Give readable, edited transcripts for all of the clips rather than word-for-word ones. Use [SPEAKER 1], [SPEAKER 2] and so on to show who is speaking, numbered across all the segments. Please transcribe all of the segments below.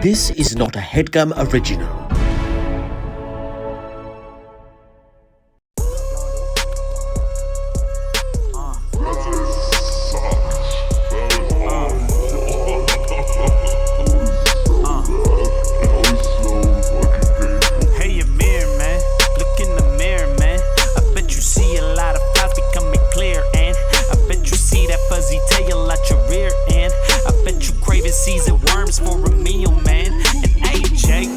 [SPEAKER 1] This is not a Headgum original.
[SPEAKER 2] Hey Amir, man, look in the mirror, man. I bet you see a lot of clouds becoming clear, and I bet you see that fuzzy tail at your rear end. I bet you craving seasoned worms for a meal, man. And hey, Jake,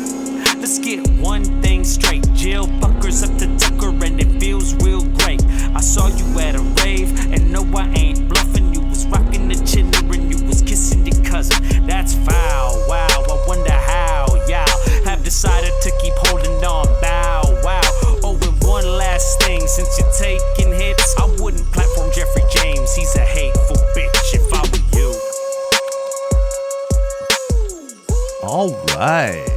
[SPEAKER 2] let's get one thing straight. Jill fuckers up to Tucker, and it feels real great. I saw you at a rave, and no, I ain't bluffing. You was rocking the chinner, and you was kissing your cousin. That's foul, wow. I wonder how y'all have decided to keep holding on. Bow, wow. Oh, and one last thing, since you're taking hits, I wouldn't platform Jeffrey James. He's a hateful bitch if I were you.
[SPEAKER 3] All right.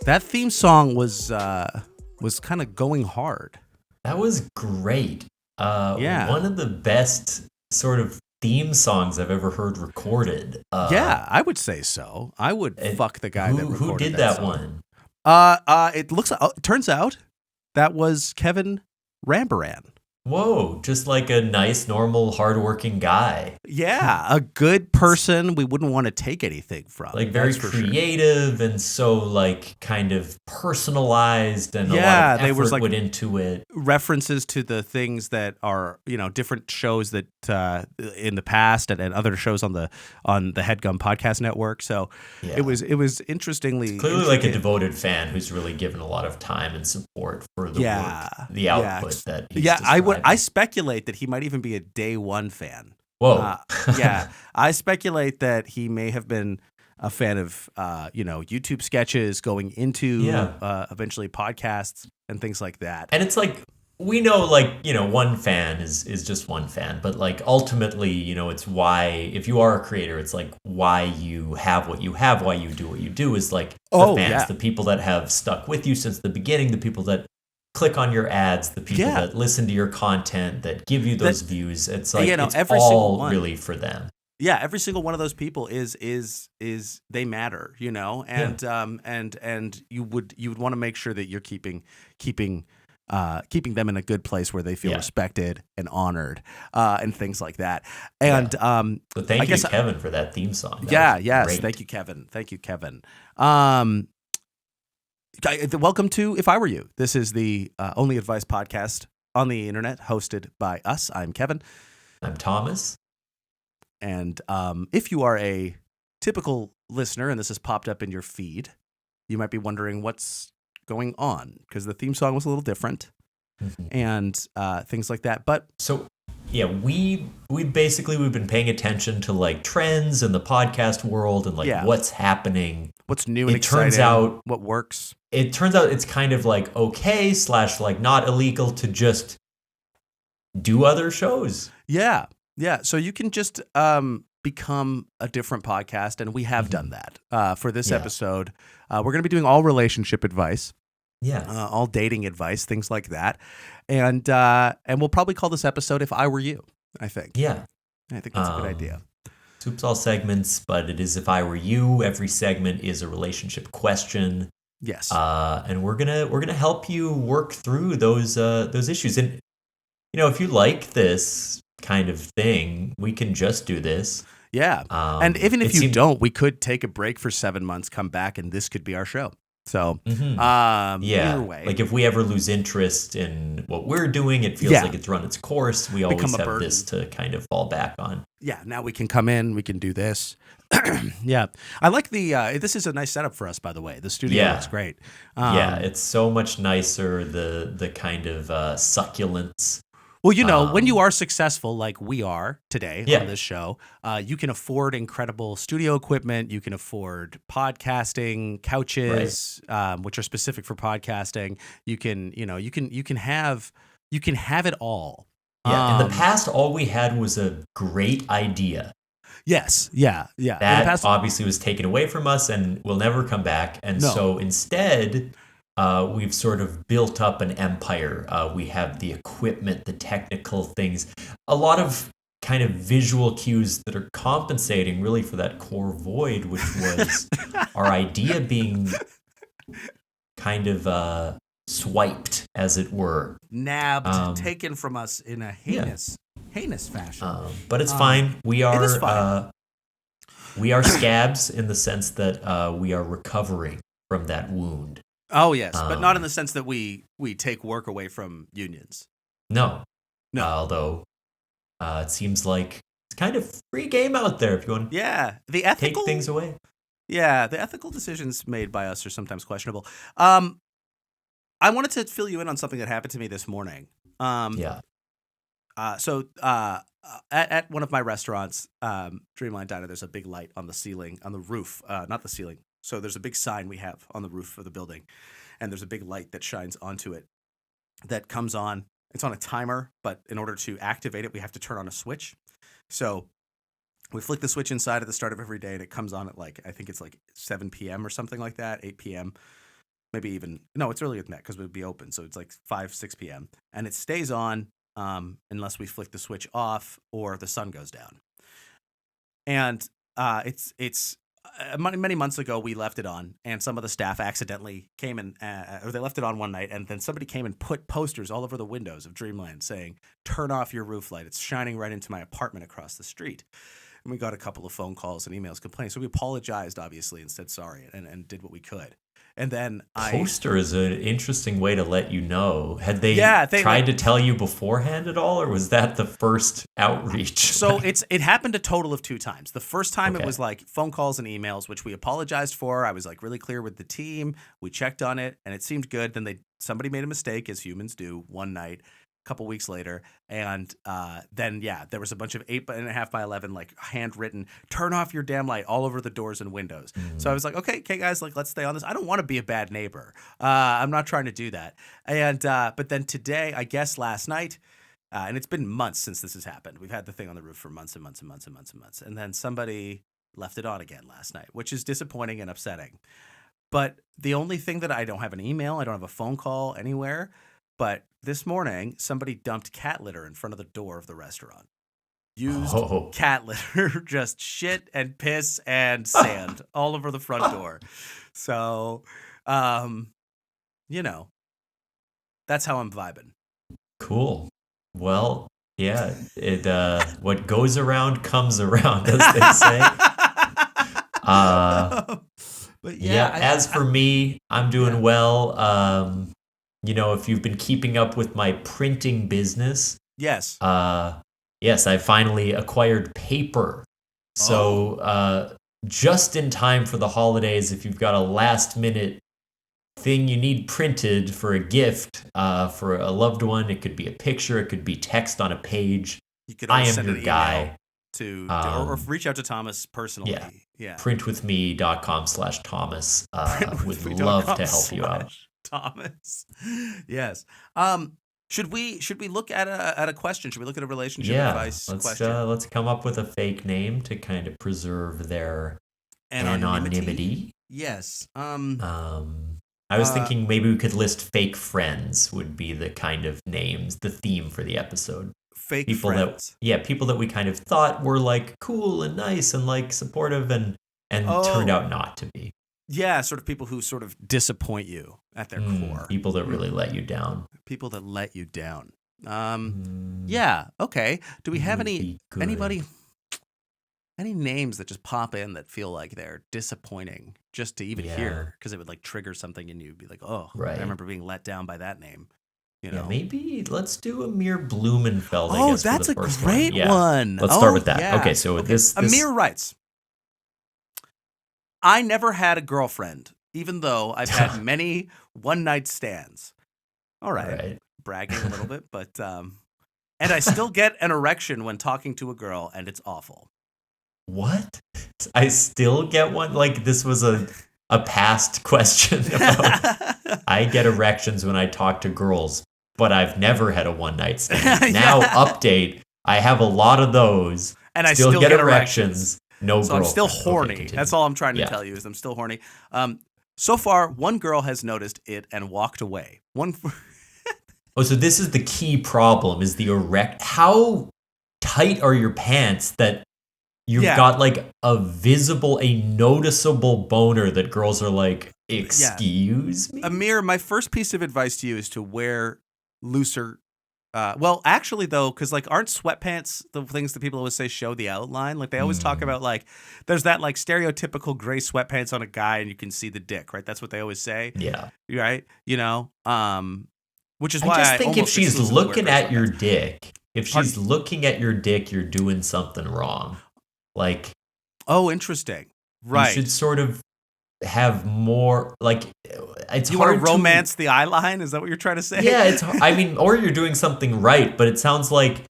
[SPEAKER 3] That theme song was kind of going hard.
[SPEAKER 4] That was great.
[SPEAKER 3] Yeah.
[SPEAKER 4] One of the best sort of theme songs I've ever heard recorded.
[SPEAKER 3] Yeah, I would say so. I would fuck the guy that recorded
[SPEAKER 4] who did that
[SPEAKER 3] song.
[SPEAKER 4] one?
[SPEAKER 3] It turns out that was Kevin Rambaran.
[SPEAKER 4] Whoa, just like a nice, normal, hardworking guy.
[SPEAKER 3] Yeah, a good person we wouldn't want to take anything from.
[SPEAKER 4] Like very
[SPEAKER 3] that's for sure.
[SPEAKER 4] creative and so like kind of personalized and a lot of
[SPEAKER 3] they
[SPEAKER 4] effort
[SPEAKER 3] was like
[SPEAKER 4] went into it.
[SPEAKER 3] references to the things that are, different shows that in the past and other shows on the Headgum podcast network. So
[SPEAKER 4] Yeah.
[SPEAKER 3] it was interestingly
[SPEAKER 4] Clearly like a
[SPEAKER 3] intricate.
[SPEAKER 4] devoted fan who's really given a lot of time and support for the work, the output that he's
[SPEAKER 3] I speculate that he might even be a day one fan.
[SPEAKER 4] Whoa.
[SPEAKER 3] I speculate that he may have been a fan of, YouTube sketches going into eventually podcasts and things like that.
[SPEAKER 4] And it's like, we know, like, one fan is just one fan, but like ultimately, it's why, if you are a creator, it's like why you have what you have, why you do what you do is like the fans, the people that have stuck with you since the beginning, the people that click on your ads, the people that listen to your content, that give you those views. It's like, it's
[SPEAKER 3] every
[SPEAKER 4] all
[SPEAKER 3] single one.
[SPEAKER 4] really for them.
[SPEAKER 3] Yeah, every single one of those people is they matter, and you would want to make sure that you're keeping them in a good place where they feel respected and honored, and things like that. And
[SPEAKER 4] But thank you, Kevin, for that theme song.
[SPEAKER 3] Yes, thank you, Kevin. Welcome to If I Were You. This is the only advice podcast on the internet, hosted by us. I'm Kevin.
[SPEAKER 4] I'm Thomas.
[SPEAKER 3] And if you are a typical listener and this has popped up in your feed, you might be wondering what's going on, because the theme song was a little different and things like that. But
[SPEAKER 4] so, yeah, we've been paying attention to like trends in the podcast world and like what's happening.
[SPEAKER 3] What's new and
[SPEAKER 4] exciting.
[SPEAKER 3] Turns out what works.
[SPEAKER 4] It turns out it's kind of like okay / like not illegal to just do other shows.
[SPEAKER 3] Yeah. So you can just become a different podcast, and we have done that for this episode. We're going to be doing all relationship advice. Yeah. All dating advice, things like that. And we'll probably call this episode If I Were You, I think.
[SPEAKER 4] Yeah.
[SPEAKER 3] I think that's a good idea.
[SPEAKER 4] Soups all segments, but it is If I Were You. Every segment is a relationship question.
[SPEAKER 3] Yes.
[SPEAKER 4] And we're gonna help you work through those issues. And if you like this kind of thing, we can just do this.
[SPEAKER 3] Yeah. And even if you don't, we could take a break for 7 months, come back, and this could be our show. So, either way.
[SPEAKER 4] Like if we ever lose interest in what we're doing, it feels like it's run its course. We always have this to kind of fall back on.
[SPEAKER 3] Yeah. Now we can come in, we can do this. Yeah. I like this is a nice setup for us, by the way. The studio looks great.
[SPEAKER 4] It's so much nicer. The kind of succulence.
[SPEAKER 3] Well, when you are successful like we are today on this show, you can afford incredible studio equipment. You can afford podcasting couches, which are specific for podcasting. You can have it all.
[SPEAKER 4] Yeah. In the past, all we had was a great idea.
[SPEAKER 3] Yes. Yeah.
[SPEAKER 4] That obviously was taken away from us and will never come back. And so instead, we've sort of built up an empire. We have the equipment, the technical things, a lot of kind of visual cues that are compensating really for that core void, which was our idea being kind of swiped, as it were.
[SPEAKER 3] Nabbed, taken from us in a heinous fashion.
[SPEAKER 4] But it's fine. We are scabs in the sense that we are recovering from that wound.
[SPEAKER 3] Oh, yes, but not in the sense that we take work away from unions.
[SPEAKER 4] No. Although it seems like it's kind of free game out there if you want to take things away.
[SPEAKER 3] Yeah, the ethical decisions made by us are sometimes questionable. I wanted to fill you in on something that happened to me this morning. So at one of my restaurants, Dreamline Diner, there's a big light on the ceiling, on the roof, not the ceiling. So there's a big sign we have on the roof of the building, and there's a big light that shines onto it that comes on. It's on a timer, but in order to activate it, we have to turn on a switch. So we flick the switch inside at the start of every day, and it comes on at I think it's 7 p.m. or something like that, 8 p.m. Maybe even, no, it's earlier than that because we'd be open. So it's 5, 6 p.m. And it stays on unless we flick the switch off or the sun goes down. And it's many months ago, we left it on, and some of the staff accidentally came and or they left it on one night, and then somebody came and put posters all over the windows of Dreamland saying, "Turn off your roof light. It's shining right into my apartment across the street." And we got a couple of phone calls and emails complaining. So we apologized, obviously, and said sorry and did what we could. And then
[SPEAKER 4] poster is an interesting way to let you know. Had they tried to tell you beforehand at all, or was that the first outreach?
[SPEAKER 3] So it happened a total of 2 times. The first time it was phone calls and emails, which we apologized for. I was really clear with the team. We checked on it, and it seemed good. Then somebody made a mistake, as humans do, one night. Couple weeks later, and then there was a bunch of 8.5 by 11 handwritten "turn off your damn light" all over the doors and windows. So I was like, okay guys, let's stay on this. I don't want to be a bad neighbor. I'm not trying to do that. And but then today, I guess last night, and it's been months since this has happened. We've had the thing on the roof for months and months and months and months and months, and then somebody left it on again last night, which is disappointing and upsetting. But the only thing that I don't have an email, I don't have a phone call anywhere. But this morning, somebody dumped cat litter in front of the door of the restaurant. Used cat litter, just shit and piss and sand all over the front door. So, that's how I'm vibing.
[SPEAKER 4] Cool. Well, yeah, what goes around comes around, as they say. But as for me, I'm doing well. If you've been keeping up with my printing business.
[SPEAKER 3] Yes.
[SPEAKER 4] Yes, I finally acquired paper. So just in time for the holidays, if you've got a last minute thing you need printed for a gift for a loved one, it could be a picture, it could be text on a page.
[SPEAKER 3] You could always send your guy or reach out to Thomas personally.
[SPEAKER 4] Yeah. Printwithme.com/Thomas. Would love to help you out.
[SPEAKER 3] Thomas. Yes. Should we look at a question? Should we look at a relationship advice question?
[SPEAKER 4] Let's come up with a fake name to kind of preserve their anonymity.
[SPEAKER 3] Yes.
[SPEAKER 4] I was thinking maybe we could list fake friends would be the kind of names, the theme for the episode.
[SPEAKER 3] Fake friends.
[SPEAKER 4] People that we kind of thought were cool and nice and supportive and turned out not to be.
[SPEAKER 3] Yeah, sort of people who sort of disappoint you at their core.
[SPEAKER 4] People that really let you down.
[SPEAKER 3] People that let you down. Yeah, okay. Do we have any names that just pop in that feel like they're disappointing just to even hear? Because it would trigger something in you. Be like, oh, right. I remember being let down by that name.
[SPEAKER 4] Yeah, maybe let's do Amir Blumenfeld.
[SPEAKER 3] Oh, I guess, that's a great one.
[SPEAKER 4] Let's start with that. Yeah. Okay, so this
[SPEAKER 3] Amir writes, I never had a girlfriend, even though I've had many one-night stands. All right. Bragging a little bit, but and I still get an erection when talking to a girl, and it's awful.
[SPEAKER 4] What? I still get one? This was a past question about I get erections when I talk to girls, but I've never had a one-night stand. Now, update, I have a lot of those,
[SPEAKER 3] and I still get erections.
[SPEAKER 4] No,
[SPEAKER 3] so I'm still horny. Okay, that's all I'm trying to tell you is I'm still horny. So far, one girl has noticed it and walked away. So
[SPEAKER 4] this is the key problem: is the erect. How tight are your pants that you've got like a noticeable boner that girls are like, excuse me?
[SPEAKER 3] Amir, my first piece of advice to you is to wear looser. Well, actually, though, because like aren't sweatpants the things that people always say show the outline? Like they always talk about like there's that like stereotypical gray sweatpants on a guy and you can see the dick, right? That's what they always say.
[SPEAKER 4] Yeah.
[SPEAKER 3] Right? You know, which is why
[SPEAKER 4] I think if she's looking at your dick, you're doing something wrong. Like,
[SPEAKER 3] oh, interesting. Right.
[SPEAKER 4] You should sort of have more like it's
[SPEAKER 3] you
[SPEAKER 4] hard
[SPEAKER 3] want to romance the eye line? Is that what you're trying to say?
[SPEAKER 4] Yeah, I mean, or you're doing something right, but it sounds like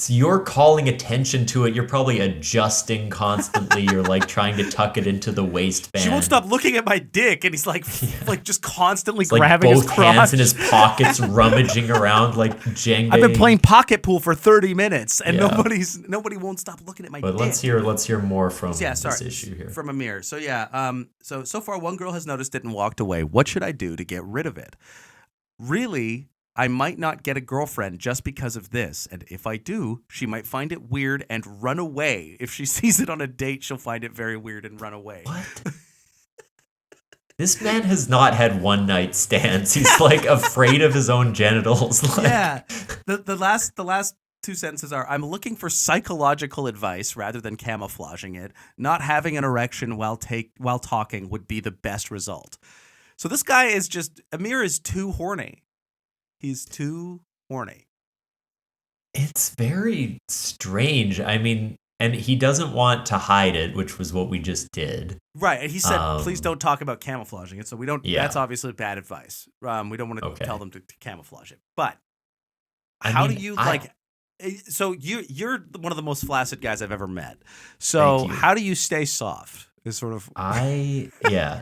[SPEAKER 4] you're calling attention to it. You're probably adjusting constantly. You're like trying to tuck it into the waistband.
[SPEAKER 3] She won't stop looking at my dick, and he's like, like just constantly
[SPEAKER 4] it's
[SPEAKER 3] grabbing
[SPEAKER 4] like
[SPEAKER 3] his
[SPEAKER 4] both
[SPEAKER 3] crotch.
[SPEAKER 4] hands in his pockets, rummaging around like Jenga.
[SPEAKER 3] I've been playing pocket pool for 30 minutes, and nobody won't stop looking at my dick.
[SPEAKER 4] But let's hear more from this issue here.
[SPEAKER 3] From Amir. So yeah, so far one girl has noticed it and walked away. What should I do to get rid of it? Really, I might not get a girlfriend just because of this, and if I do, she might find it weird and run away. If she sees it on a date, she'll find it very weird and run away.
[SPEAKER 4] What? This man has not had one night stands. He's like afraid of his own genitals. Like. Yeah.
[SPEAKER 3] The last two sentences are, I'm looking for psychological advice rather than camouflaging it. Not having an erection while talking would be the best result. So this guy is Amir is too horny. He's too horny.
[SPEAKER 4] It's very strange. I mean, and he doesn't want to hide it, which was what we just did.
[SPEAKER 3] Right. And he said, please don't talk about camouflaging it. So we don't, that's obviously bad advice. We don't want to tell them to camouflage it. But so you're one of the most flaccid guys I've ever met. So how do you stay soft? Is sort of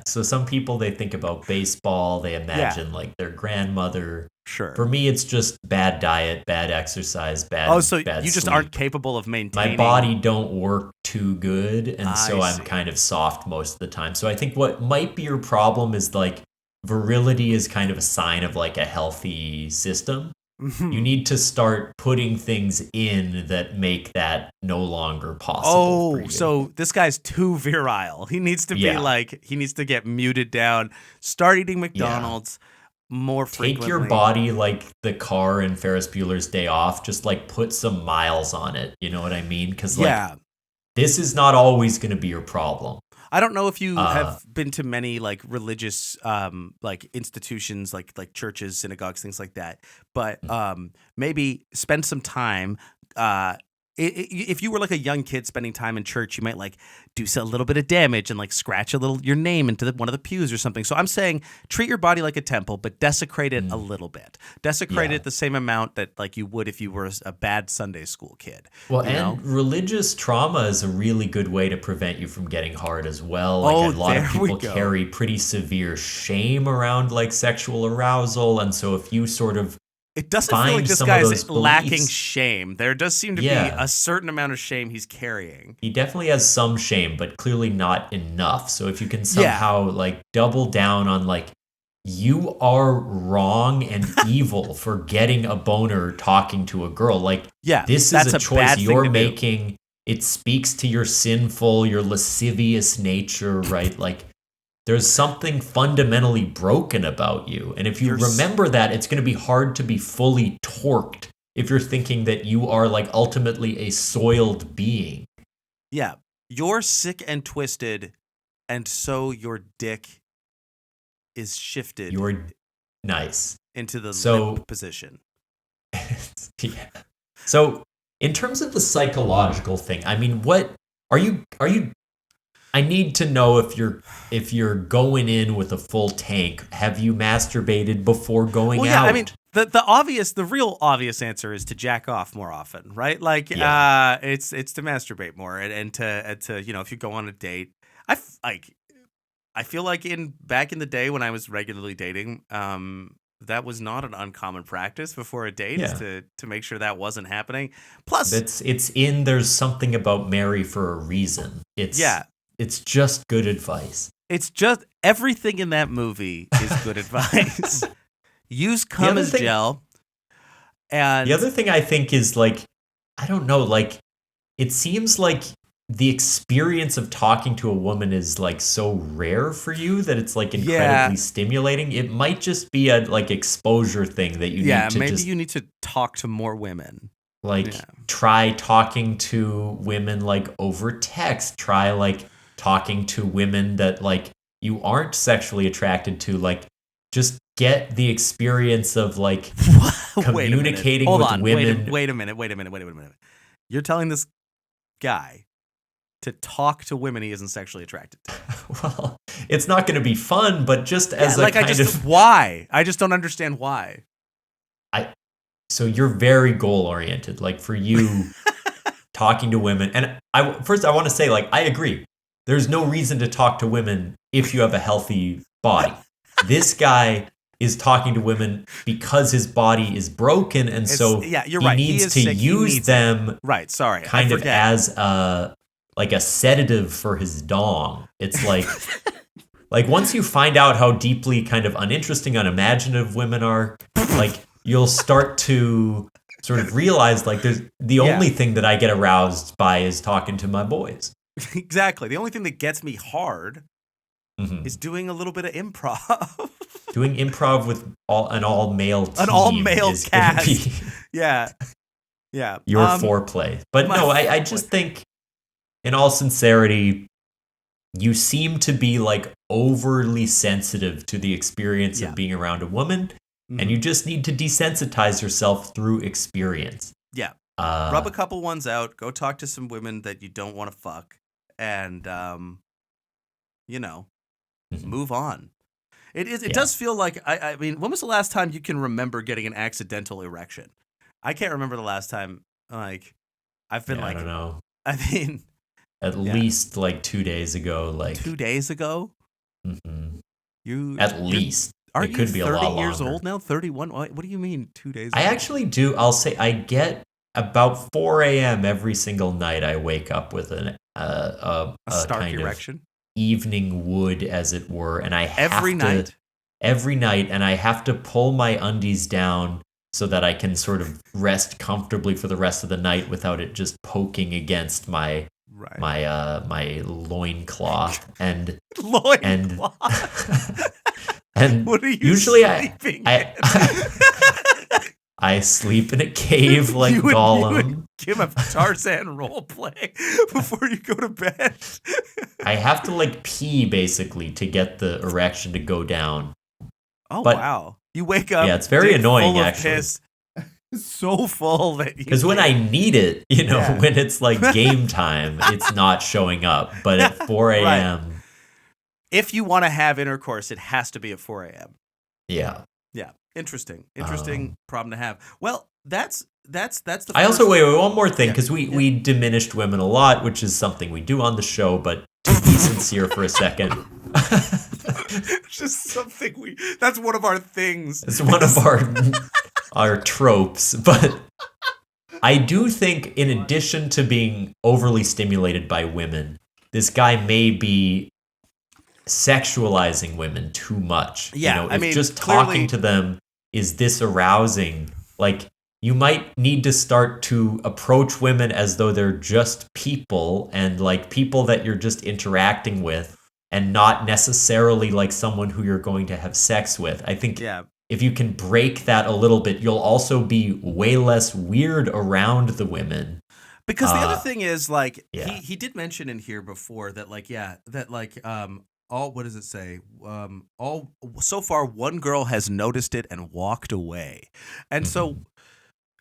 [SPEAKER 4] So some people, they think about baseball, they imagine like their grandmother.
[SPEAKER 3] Sure.
[SPEAKER 4] For me, it's just bad diet, bad exercise, bad bad
[SPEAKER 3] you just
[SPEAKER 4] sleep.
[SPEAKER 3] aren't capable of maintaining.
[SPEAKER 4] My body don't work too good, and so I'm kind of soft most of the time. So I think what might be your problem is like virility is kind of a sign of like a healthy system. Mm-hmm. You need to start putting things in that make that no longer possible for you.
[SPEAKER 3] So this guy's too virile. He needs to be he needs to get muted down. Start eating McDonald's more frequently.
[SPEAKER 4] Take your body like the car in Ferris Bueller's Day Off. Just like put some miles on it. You know what I mean? Because this is not always going to be your problem.
[SPEAKER 3] I don't know if you have been to many like religious like institutions like churches, synagogues, things like that. But maybe spend some time. If you were like a young kid spending time in church, you might like do a little bit of damage and like scratch your name into one of the pews or something. So I'm saying treat your body like a temple, but desecrate it a little bit. Desecrate it the same amount that like you would if you were a bad Sunday school kid.
[SPEAKER 4] Well, religious trauma is a really good way to prevent you from getting hard as well. Like a lot of people carry pretty severe shame around like sexual arousal, and so if you sort of
[SPEAKER 3] it doesn't feel like this guy's lacking shame. There does seem to be a certain amount of shame he's carrying.
[SPEAKER 4] He definitely has some shame, but clearly not enough. So if you can somehow like double down on like, you are wrong and evil for getting a boner talking to a girl. Like, this is a choice you're making. It speaks to your sinful, your lascivious nature, right? Like, there's something fundamentally broken about you. And if you remember that, it's going to be hard to be fully torqued if you're thinking that you are like ultimately a soiled being.
[SPEAKER 3] Yeah. You're sick and twisted, and so your dick is shifted.
[SPEAKER 4] You're nice.
[SPEAKER 3] Into the limp position.
[SPEAKER 4] So in terms of the psychological thing, I mean, what are you I need to know if you're going in with a full tank. Have you masturbated before going out?
[SPEAKER 3] I mean, the real obvious answer is to jack off more often, right? Like, it's to masturbate more and to if you go on a date. I feel like back in the day when I was regularly dating, that was not an uncommon practice before a date is to make sure that wasn't happening. Plus,
[SPEAKER 4] there's something about Mary for a reason. It's just good advice.
[SPEAKER 3] It's just everything in that movie is good advice. Use cum as gel. And
[SPEAKER 4] the other thing I think is like, I don't know, like, it seems like the experience of talking to a woman is like so rare for you that it's like incredibly stimulating. It might just be a like exposure thing that you need to
[SPEAKER 3] maybe you need to talk to more women.
[SPEAKER 4] Like try talking to women like over text. Try like talking to women that like you aren't sexually attracted to. Like just get the experience of like communicating with women.
[SPEAKER 3] Wait a minute. You're telling this guy to talk to women he isn't sexually attracted to.
[SPEAKER 4] Well, it's not going to be fun, but just as like
[SPEAKER 3] why? I just don't understand why.
[SPEAKER 4] So you're very goal oriented. Like for you, talking to women, and I want to say, like, I agree. There's no reason to talk to women if you have a healthy body. This guy is talking to women because his body is broken, and so
[SPEAKER 3] you're right.
[SPEAKER 4] He needs to use them.
[SPEAKER 3] Right. Sorry.
[SPEAKER 4] Kind of as like a sedative for his dong. It's like, like once you find out how deeply kind of uninteresting, unimaginative women are, like you'll start to sort of realize like there's the only thing that I get aroused by is talking to my boys.
[SPEAKER 3] Exactly. The only thing that gets me hard is doing a little bit of improv.
[SPEAKER 4] Doing improv with an all-male team.
[SPEAKER 3] An all-male cast. Yeah.
[SPEAKER 4] Your foreplay. But no, I just think, in all sincerity, you seem to be like overly sensitive to the experience of being around a woman, and you just need to desensitize yourself through experience. Yeah.
[SPEAKER 3] Rub a couple ones out, go talk to some women that you don't want to fuck, and, move on. It does feel like, I mean, when was the last time you can remember getting an accidental erection? I can't remember the last time, like, I've been I don't know. I mean...
[SPEAKER 4] At least like 2 days ago. Like
[SPEAKER 3] 2 days ago?
[SPEAKER 4] Mm-hmm. At least.
[SPEAKER 3] It could be a lot longer. 30 years old now? 31? What do you mean 2 days ago?
[SPEAKER 4] I actually do. I'll say I get about 4 a.m. every single night. I wake up with a
[SPEAKER 3] stark
[SPEAKER 4] kind
[SPEAKER 3] erection?
[SPEAKER 4] Of evening wood, as it were. And I have
[SPEAKER 3] every night?
[SPEAKER 4] Every night. And I have to pull my undies down so that I can sort of rest comfortably for the rest of the night without it just poking against my loincloth and and
[SPEAKER 3] what are you
[SPEAKER 4] usually I sleep in a cave like Gollum. You would
[SPEAKER 3] give a Tarzan role play before you go to bed.
[SPEAKER 4] I have to like pee basically to get the erection to go down.
[SPEAKER 3] Oh, wow. You wake up.
[SPEAKER 4] Yeah, it's very annoying actually.
[SPEAKER 3] Piss. So full that
[SPEAKER 4] because when I need it, when it's like game time, it's not showing up. But at 4 a.m.,
[SPEAKER 3] if you want to have intercourse, it has to be at 4 a.m.
[SPEAKER 4] Yeah.
[SPEAKER 3] Interesting problem to have. Well, that's the.
[SPEAKER 4] I also wait one more thing because we diminished women a lot, which is something we do on the show. But to be sincere for a second.
[SPEAKER 3] Just something that's one of our things.
[SPEAKER 4] It's one of our tropes, but I do think in addition to being overly stimulated by women, this guy may be sexualizing women too much.
[SPEAKER 3] Yeah,
[SPEAKER 4] if just talking to them is this arousing, like you might need to start to approach women as though they're just people and like people that you're just interacting with and not necessarily like someone who you're going to have sex with. I think if you can break that a little bit, you'll also be way less weird around the women.
[SPEAKER 3] Because the other thing is like he did mention in here before that what does it say? So far one girl has noticed it and walked away. And so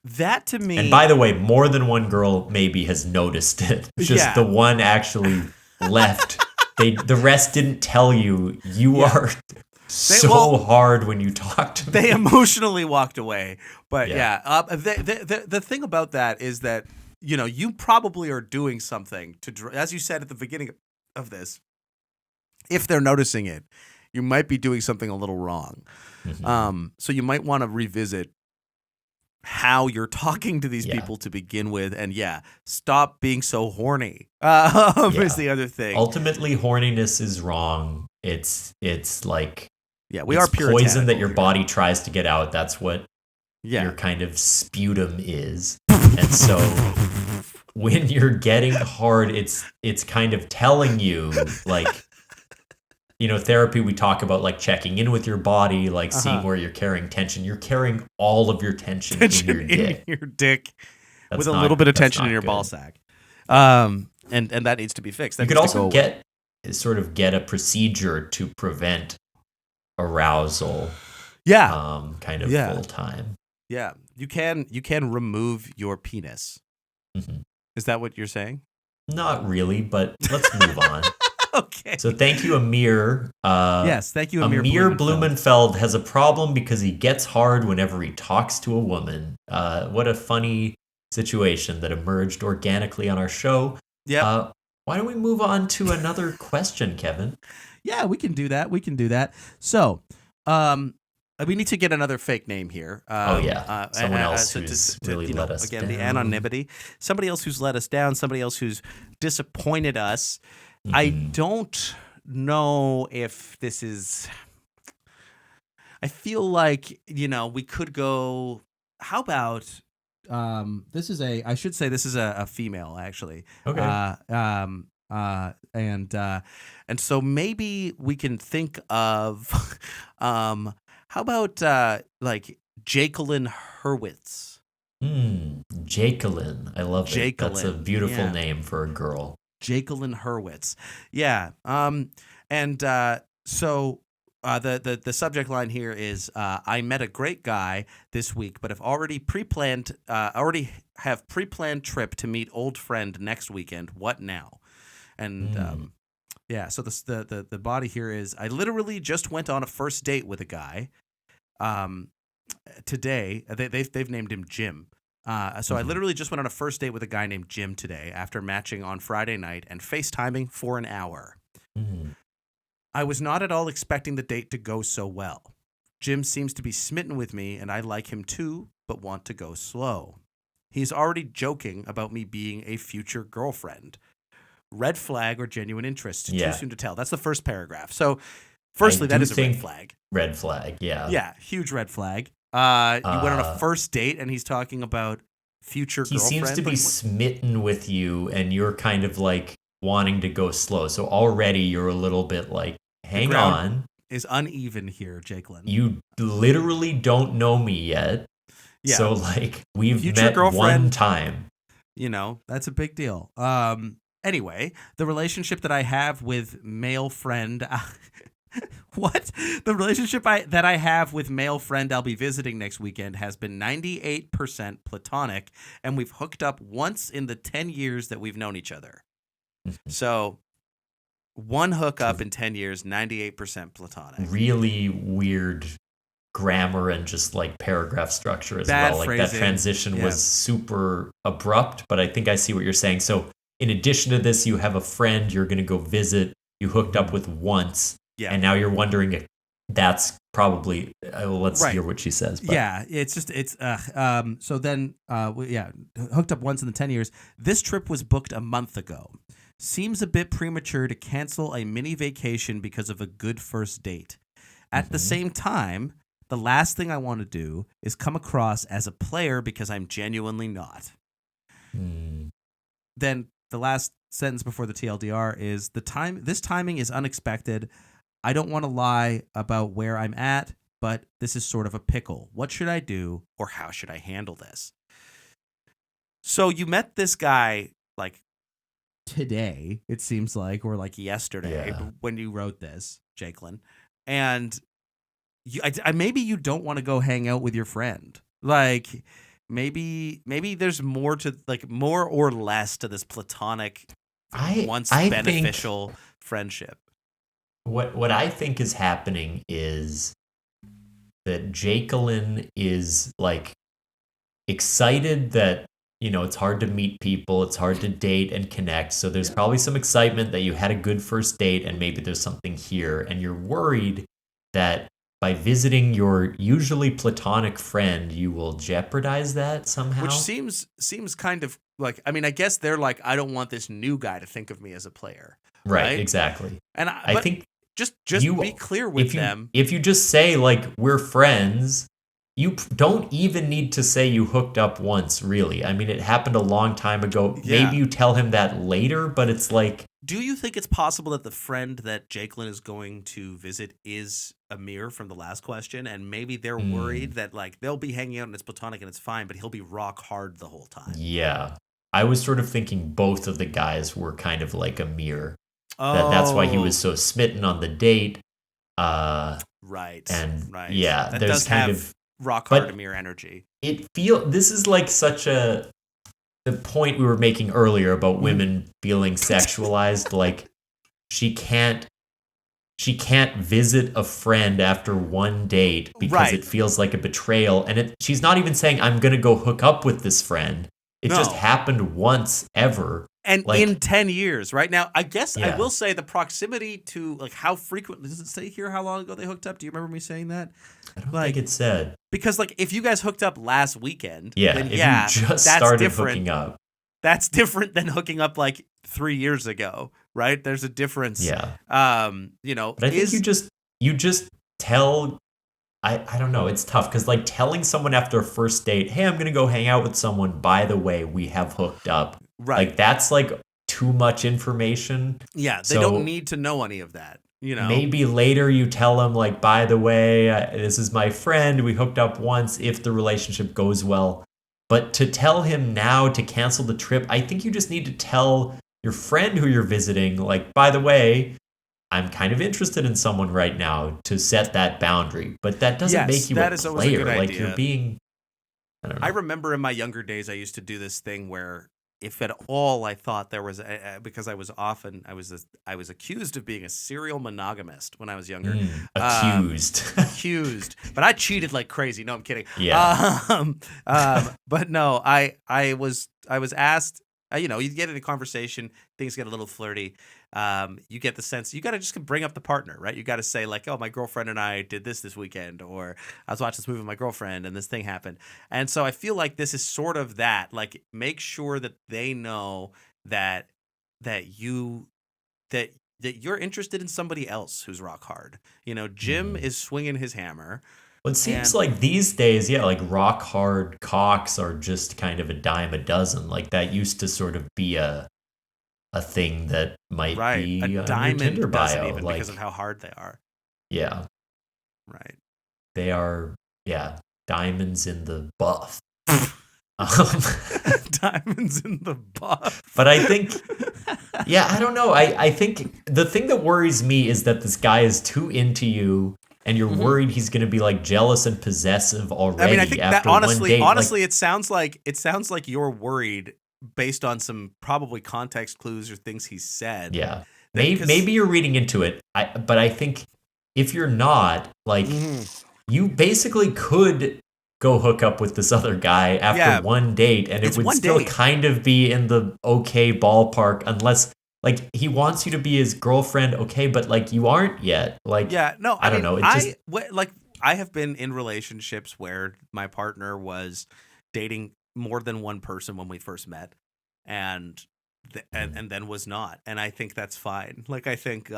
[SPEAKER 3] that to me.
[SPEAKER 4] And by the way, more than one girl maybe has noticed it. Just the one actually left. The rest didn't tell you. You are hard when you talk to them.
[SPEAKER 3] They emotionally walked away. But the thing about that is that, you probably are doing something to, as you said at the beginning of this, if they're noticing it, you might be doing something a little wrong. Mm-hmm. So you might want to revisit how you're talking to these people to begin with, and stop being so horny. Is the other thing.
[SPEAKER 4] Ultimately, horniness is wrong. It's like
[SPEAKER 3] we are
[SPEAKER 4] poison that your body tries to get out. That's what your kind of sputum is. And so when you're getting hard, it's kind of telling you, like, therapy, we talk about like checking in with your body, like seeing where you're carrying tension. You're carrying all of your tension in your dick.
[SPEAKER 3] With a little bit of tension in your ball sack. And that needs to be fixed. That
[SPEAKER 4] you could also get a procedure to prevent arousal.
[SPEAKER 3] Yeah.
[SPEAKER 4] Kind of full time.
[SPEAKER 3] Yeah. You can remove your penis.
[SPEAKER 4] Mm-hmm.
[SPEAKER 3] Is that what you're saying?
[SPEAKER 4] Not really, but let's move on.
[SPEAKER 3] Okay.
[SPEAKER 4] So thank you, Amir.
[SPEAKER 3] Yes, thank you, Amir.
[SPEAKER 4] Amir Blumenfeld has a problem because he gets hard whenever he talks to a woman. What a funny situation that emerged organically on our show.
[SPEAKER 3] Yeah.
[SPEAKER 4] Why don't we move on to another question, Kevin?
[SPEAKER 3] Yeah, we can do that. So, we need to get another fake name here.
[SPEAKER 4] Someone else who's really let us down.
[SPEAKER 3] The anonymity. Somebody else who's let us down. Somebody else who's disappointed us.
[SPEAKER 4] Mm-hmm.
[SPEAKER 3] I don't know if this is. I feel like we could go. How about? This is I should say this is a female actually.
[SPEAKER 4] Okay.
[SPEAKER 3] And so maybe we can think of how about like Jacqueline Hurwitz.
[SPEAKER 4] Jacqueline. I love it. That's a beautiful name for a girl.
[SPEAKER 3] Jacqueline Hurwitz. Yeah. So the subject line here is I met a great guy this week, but have already have pre-planned trip to meet old friend next weekend. What now? And so the body here is I literally just went on a first date with a guy today. They've named him Jim. So I literally just went on a first date with a guy named Jim today after matching on Friday night and FaceTiming for an hour.
[SPEAKER 4] Mm.
[SPEAKER 3] I was not at all expecting the date to go so well. Jim seems to be smitten with me, and I like him too, but want to go slow. He's already joking about me being a future girlfriend. Red flag or genuine interest? Too soon to tell. That's the first paragraph. So, firstly, that is a red flag.
[SPEAKER 4] Red flag, yeah.
[SPEAKER 3] Yeah, huge red flag. You went on a first date, and he's talking about future girlfriend.
[SPEAKER 4] He seems to be smitten with you, and you're kind of like wanting to go slow. So already you're a little bit like, hang on.
[SPEAKER 3] Is uneven here, Jacqueline.
[SPEAKER 4] You literally don't know me yet.
[SPEAKER 3] Yeah.
[SPEAKER 4] So like we've
[SPEAKER 3] future
[SPEAKER 4] met
[SPEAKER 3] girlfriend,
[SPEAKER 4] one time.
[SPEAKER 3] That's a big deal. Anyway, the relationship that I have with male friend what? The relationship that I have with male friend I'll be visiting next weekend has been 98% platonic, and we've hooked up once in the 10 years that we've known each other. So, one hookup in 10 years, 98% platonic.
[SPEAKER 4] Really weird grammar and just like paragraph structure as
[SPEAKER 3] Bad
[SPEAKER 4] well. Like
[SPEAKER 3] phrasing.
[SPEAKER 4] That transition was super abrupt, but I think I see what you're saying. So, in addition to this, you have a friend you're going to go visit, you hooked up with once, and now you're wondering if that's probably, let's hear what she says. But.
[SPEAKER 3] Yeah, so then, hooked up once in the 10 years. This trip was booked a month ago. Seems a bit premature to cancel a mini vacation because of a good first date. At the same time, the last thing I want to do is come across as a player because I'm genuinely not. Then the last sentence before the TLDR is this timing is unexpected. I don't want to lie about where I'm at, but this is sort of a pickle. What should I do, or how should I handle this? So you met this guy like today, it seems like, or like yesterday when you wrote this, Jacqueline, and maybe you don't want to go hang out with your friend. Like maybe there's more to more or less to this platonic, beneficial friendship.
[SPEAKER 4] What I think is happening is that Jacqueline is like excited that, it's hard to meet people, it's hard to date and connect. So there's probably some excitement that you had a good first date and maybe there's something here. And you're worried that by visiting your usually platonic friend, you will jeopardize that somehow.
[SPEAKER 3] Which seems kind of like, I guess they're like, I don't want this new guy to think of me as a player.
[SPEAKER 4] Right? Exactly.
[SPEAKER 3] And I think just be clear with them.
[SPEAKER 4] If you just say like, we're friends, you don't even need to say you hooked up once, really. I mean, it happened a long time ago.
[SPEAKER 3] Yeah.
[SPEAKER 4] Maybe you tell him that later, but it's like...
[SPEAKER 3] Do you think it's possible that the friend that Jakelin is going to visit is Amir from the last question, and maybe they're worried that like they'll be hanging out and it's platonic and it's fine, but he'll be rock hard the whole time?
[SPEAKER 4] Yeah. I was sort of thinking both of the guys were kind of like Amir. That's why he was so smitten on the date.
[SPEAKER 3] Right.
[SPEAKER 4] And
[SPEAKER 3] right.
[SPEAKER 4] Yeah,
[SPEAKER 3] that
[SPEAKER 4] there's
[SPEAKER 3] does
[SPEAKER 4] kind
[SPEAKER 3] have
[SPEAKER 4] of
[SPEAKER 3] rock hard Amir energy.
[SPEAKER 4] This is like such the point we were making earlier about women feeling sexualized. Like she can't visit a friend after one date because it feels like a betrayal. And she's not even saying, I'm going to go hook up with this friend. It just happened once ever.
[SPEAKER 3] And in 10 years, right? Now, I guess I will say the proximity to, like, how frequently, does it say here how long ago they hooked up? Do you remember me saying that?
[SPEAKER 4] I don't think it said.
[SPEAKER 3] Because, like, if you guys hooked up last weekend, then
[SPEAKER 4] you just started hooking up.
[SPEAKER 3] That's different than hooking up, like, 3 years ago, right? There's a difference.
[SPEAKER 4] Yeah.
[SPEAKER 3] But
[SPEAKER 4] I think you just tell... I don't know. It's tough because like telling someone after a first date, hey, I'm going to go hang out with someone. By the way, we have hooked up.
[SPEAKER 3] Right.
[SPEAKER 4] Like that's like too much information.
[SPEAKER 3] Yeah. They don't need to know any of that. You know,
[SPEAKER 4] maybe later you tell them like, by the way, this is my friend. We hooked up once if the relationship goes well. But to tell him now to cancel the trip, I think you just need to tell your friend who you're visiting, like, by the way, I'm kind of interested in someone right now, to set that boundary. But that doesn't make you a player. Like you're being, I don't know.
[SPEAKER 3] I remember in my younger days, I used to do this thing where if at all I thought there was because I was accused of being a serial monogamist when I was younger. Accused. But I cheated like crazy. No, I'm kidding.
[SPEAKER 4] Yeah.
[SPEAKER 3] But no, I was asked, you get in a conversation, things get a little flirty. You get the sense you got to just bring up the partner, right? You got to say like, oh, my girlfriend and I did this weekend, or I was watching this movie with my girlfriend and this thing happened. And so I feel like this is sort of that, like, make sure that they know that you're interested in somebody else who's rock hard. Jim is swinging his hammer.
[SPEAKER 4] Well, it seems like these days, like rock hard cocks are just kind of a dime a dozen. Like that used to sort of be a thing that might be
[SPEAKER 3] a diamond
[SPEAKER 4] Tinder bio,
[SPEAKER 3] doesn't even, because of how hard they are.
[SPEAKER 4] Yeah.
[SPEAKER 3] Right.
[SPEAKER 4] They are, diamonds in the buff.
[SPEAKER 3] Diamonds in the buff.
[SPEAKER 4] But I think, I don't know. I think the thing that worries me is that this guy is too into you, and you're worried he's going to be like jealous and possessive already.
[SPEAKER 3] I mean, I think
[SPEAKER 4] after
[SPEAKER 3] that honestly,
[SPEAKER 4] one date.
[SPEAKER 3] it sounds like you're worried based on some probably context clues or things he said.
[SPEAKER 4] Yeah. Maybe you're reading into it. But I think if you're not, like, you basically could go hook up with this other guy after one date, and it would still kind of be in the okay ballpark, unless like he wants you to be his girlfriend, okay, but like you aren't yet. Like, I don't know.
[SPEAKER 3] I have been in relationships where my partner was dating more than one person when we first met, and then was not, and I think that's fine. Like, I think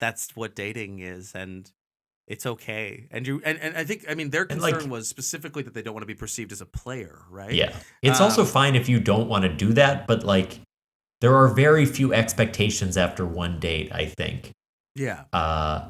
[SPEAKER 3] that's what dating is, and it's okay. And I think, I mean, their concern was specifically that they don't want to be perceived as a player, right?
[SPEAKER 4] Yeah, it's also fine if you don't want to do that, but like there are very few expectations after one date, I think.
[SPEAKER 3] Yeah.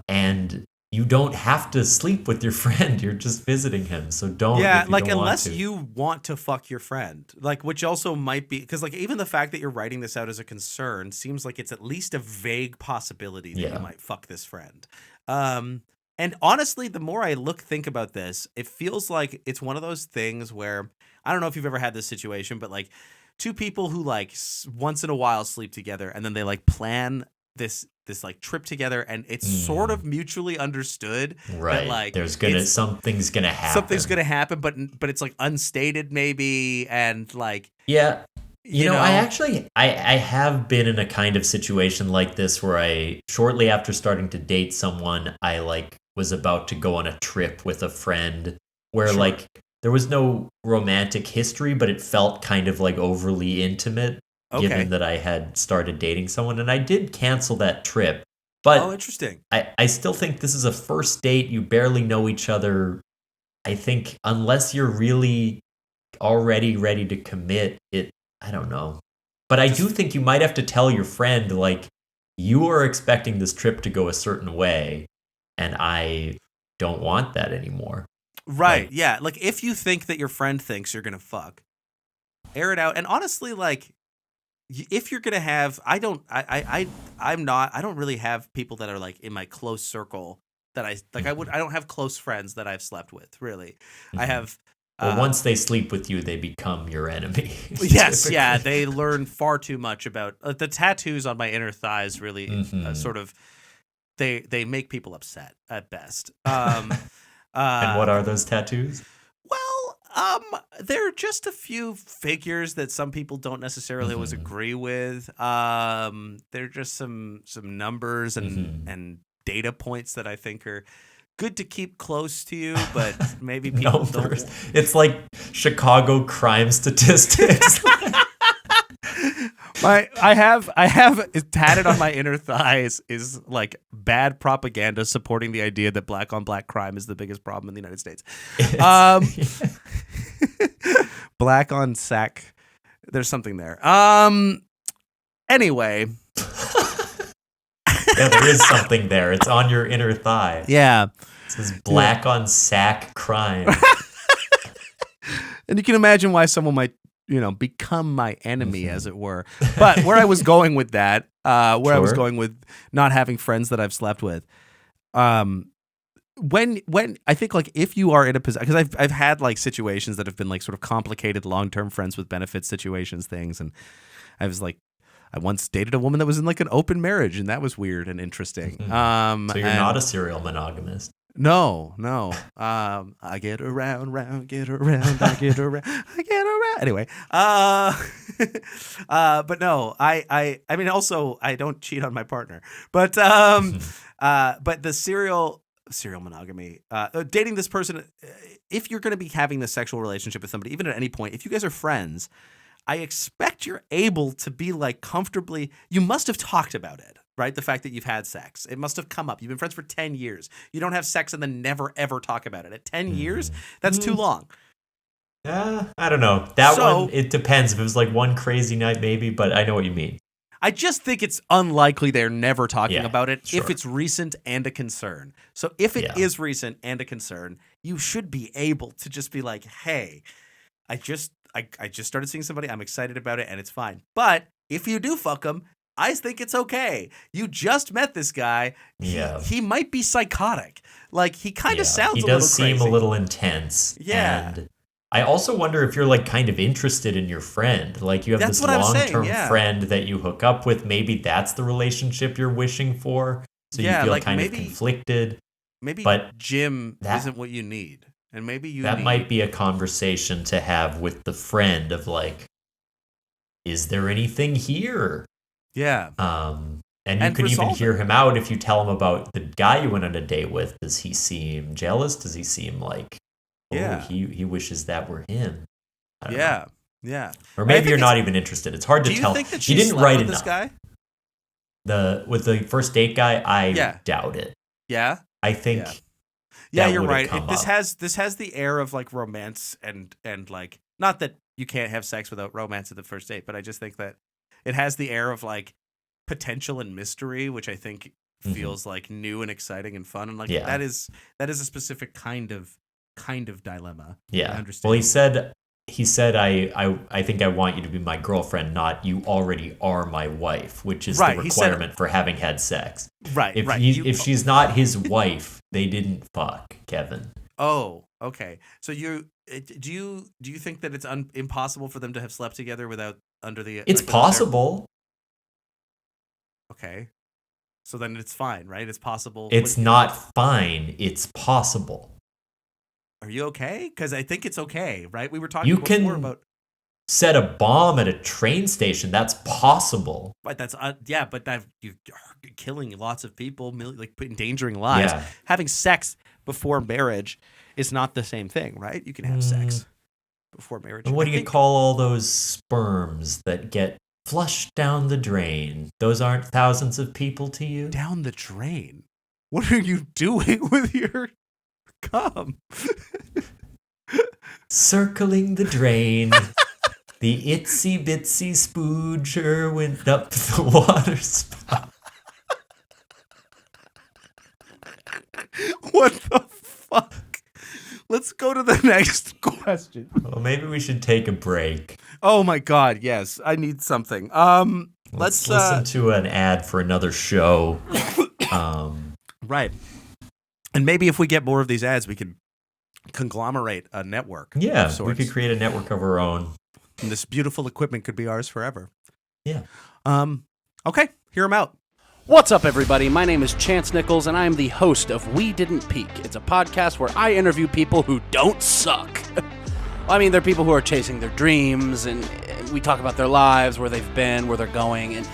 [SPEAKER 4] And you don't have to sleep with your friend. You're just visiting him. So don't.
[SPEAKER 3] Yeah, like,
[SPEAKER 4] don't
[SPEAKER 3] unless
[SPEAKER 4] want to.
[SPEAKER 3] you want to fuck your friend. Like, which also might be, because like even the fact that you're writing this out as a concern seems like it's at least a vague possibility that you might fuck this friend. And honestly, the more I think about this, it feels like it's one of those things where, I don't know if you've ever had this situation, but like two people who like once in a while sleep together, and then they like plan this like trip together, and it's sort of mutually understood,
[SPEAKER 4] right?
[SPEAKER 3] That, like,
[SPEAKER 4] something's gonna happen.
[SPEAKER 3] But it's like unstated maybe, and like
[SPEAKER 4] you know, I have been in a kind of situation like this where I shortly after starting to date someone, I like was about to go on a trip with a friend where like there was no romantic history, but it felt kind of like overly intimate. Given that I had started dating someone, and I did cancel that trip. But
[SPEAKER 3] interesting.
[SPEAKER 4] I still think this is a first date. You barely know each other. I think unless you're really already ready to commit, I don't know. But I do think you might have to tell your friend, like, you are expecting this trip to go a certain way, and I don't want that anymore.
[SPEAKER 3] Right.
[SPEAKER 4] Like,
[SPEAKER 3] yeah. Like, if you think that your friend thinks you're going to fuck, air it out. And honestly, like, if you're going to have, I'm not, I don't really have people that are like in my close circle that I don't have close friends that I've slept with, really. I have.
[SPEAKER 4] Well, once they sleep with you, they become your enemy.
[SPEAKER 3] Yes, yeah, they learn far too much about the tattoos on my inner thighs. Really, sort of, they make people upset at best.
[SPEAKER 4] And what are those tattoos?
[SPEAKER 3] Well, they're just a few figures that some people don't necessarily always agree with. They're just some numbers and data points that I think are good to keep close to you, but maybe people don't.
[SPEAKER 4] It's like Chicago crime statistics.
[SPEAKER 3] I have tatted on my inner thighs is like bad propaganda supporting the idea that black on black crime is the biggest problem in the United States. Black on sack. There's something there. Anyway.
[SPEAKER 4] Yeah, there is something there. It's on your inner thigh.
[SPEAKER 3] Yeah.
[SPEAKER 4] It says black on sack crime.
[SPEAKER 3] And you can imagine why someone might, become my enemy, as it were. But where I was going with that, I was going with not having friends that I've slept with, when I think, like, if you are in a position, because I've had like situations that have been like sort of complicated long-term friends with benefits situations things, and I once dated a woman that was in like an open marriage, and that was weird and interesting.
[SPEAKER 4] So you're not a serial monogamist.
[SPEAKER 3] No. I get around, get around, I get around, I get around. Anyway, but no, I mean, also I don't cheat on my partner, but the serial monogamy, dating this person, if you're going to be having this sexual relationship with somebody, even at any point, if you guys are friends, I expect you're able to be like comfortably, you must have talked about it, right? The fact that you've had sex. It must have come up. You've been friends for 10 years. You don't have sex and then never, ever talk about it. At 10 years, that's too long.
[SPEAKER 4] I don't know. That one, it depends. If it was like one crazy night, maybe, but I know what you mean.
[SPEAKER 3] I just think it's unlikely they're never talking about it if it's recent and a concern. So if it is recent and a concern, you should be able to just be like, hey, I just started seeing somebody. I'm excited about it, and it's fine. But if you do fuck them, I think it's okay. You just met this guy. He might be psychotic. Like, he kind of sounds a little crazy.
[SPEAKER 4] He does seem a little intense.
[SPEAKER 3] Yeah.
[SPEAKER 4] And I also wonder if you're like kind of interested in your friend. Like, you have this long-term friend that you hook up with. Maybe that's the relationship you're wishing for. So you feel like kind of conflicted.
[SPEAKER 3] Maybe
[SPEAKER 4] but
[SPEAKER 3] Jim isn't what you need. And maybe
[SPEAKER 4] that might be a conversation to have with the friend of like, is there anything here?
[SPEAKER 3] Yeah.
[SPEAKER 4] And you could even hear him out if you tell him about the guy you went on a date with. Does he seem jealous? Does he seem like, he wishes that were him? I don't know.
[SPEAKER 3] Yeah.
[SPEAKER 4] Or maybe you're not even interested. It's hard to tell.
[SPEAKER 3] Do you think that
[SPEAKER 4] he didn't write enough.
[SPEAKER 3] This guy?
[SPEAKER 4] With the first date guy, I doubt it.
[SPEAKER 3] Yeah.
[SPEAKER 4] I think.
[SPEAKER 3] Yeah, you're right. This has the air of like romance and like, not that you can't have sex without romance at the first date, but I just think that it has the air of like potential and mystery, which I think feels like new and exciting and fun, and like that is a specific kind of dilemma.
[SPEAKER 4] Yeah.
[SPEAKER 3] I understand.
[SPEAKER 4] Well, he said I think I want you to be my girlfriend, not you already are my wife, which is the requirement for having had sex.
[SPEAKER 3] Right.
[SPEAKER 4] If she's not his wife, they didn't fuck, Kevin.
[SPEAKER 3] Oh, okay. So do you think that it's impossible for them to have slept together without under the?
[SPEAKER 4] It's possible.
[SPEAKER 3] Okay. So then it's fine, right? It's possible.
[SPEAKER 4] It's not fine. It's possible.
[SPEAKER 3] Are you okay? Because I think it's okay, right? We were talking before about
[SPEAKER 4] set a bomb at a train station. That's possible.
[SPEAKER 3] But that's but you're killing lots of people, like endangering lives.
[SPEAKER 4] Yeah.
[SPEAKER 3] Having sex before marriage is not the same thing, right? You can have sex before marriage.
[SPEAKER 4] And what do you call all those sperms that get flushed down the drain? Those aren't thousands of people to you?
[SPEAKER 3] Down the drain? What are you doing with your Come.
[SPEAKER 4] Circling the drain. The itsy bitsy spooger went up the water spout.
[SPEAKER 3] What the fuck? Let's go to the next question.
[SPEAKER 4] Well, maybe we should take a break.
[SPEAKER 3] Oh my God, yes. I need something. Let's
[SPEAKER 4] listen to an ad for another show.
[SPEAKER 3] Right. And maybe if we get more of these ads, we could conglomerate a network.
[SPEAKER 4] Yeah, we could create a network of our own.
[SPEAKER 3] And this beautiful equipment could be ours forever.
[SPEAKER 4] Yeah.
[SPEAKER 3] Okay, hear them out.
[SPEAKER 5] What's up, everybody? My name is Chance Nichols, and I am the host of We Didn't Peak. It's a podcast where I interview people who don't suck. I mean, they're people who are chasing their dreams, and we talk about their lives, where they've been, where they're going. And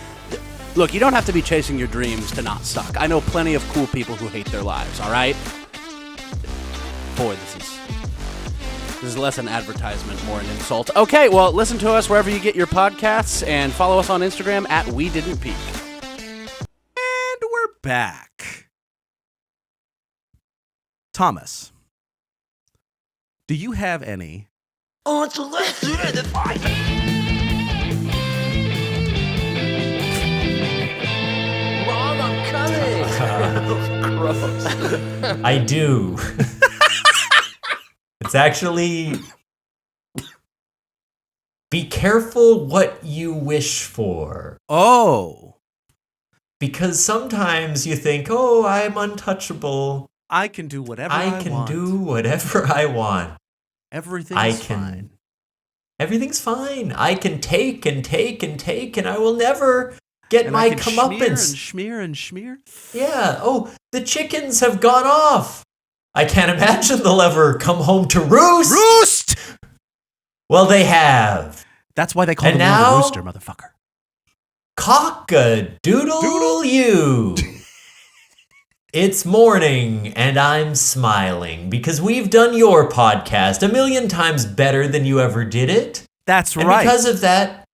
[SPEAKER 5] look, you don't have to be chasing your dreams to not suck. I know plenty of cool people who hate their lives, all right? Boy, this is less an advertisement, more an insult. Okay, well, listen to us wherever you get your podcasts, and follow us on Instagram at We Didn't Peak.
[SPEAKER 3] And we're back. Thomas, do you have any?
[SPEAKER 6] On to let's do the fight. Mom, I'm coming. Gross.
[SPEAKER 4] I do. It's actually, be careful what you wish for.
[SPEAKER 3] Oh.
[SPEAKER 4] Because sometimes you think, oh, I'm untouchable.
[SPEAKER 3] I can do whatever I want.
[SPEAKER 4] I can do whatever I want.
[SPEAKER 3] Everything's fine.
[SPEAKER 4] Everything's fine. I can take and take and take, and I will never get my comeuppance.
[SPEAKER 3] Smear.
[SPEAKER 4] Yeah. Oh, the chickens have gone off. I can't imagine they'll ever come home to roost.
[SPEAKER 3] Roost!
[SPEAKER 4] Well, they have.
[SPEAKER 3] That's why they call them a rooster, motherfucker.
[SPEAKER 4] Cock-a-doodle you. It's morning, and I'm smiling because we've done your podcast 1,000,000 times better than you ever did it.
[SPEAKER 3] That's
[SPEAKER 4] and
[SPEAKER 3] right.
[SPEAKER 4] Because of that,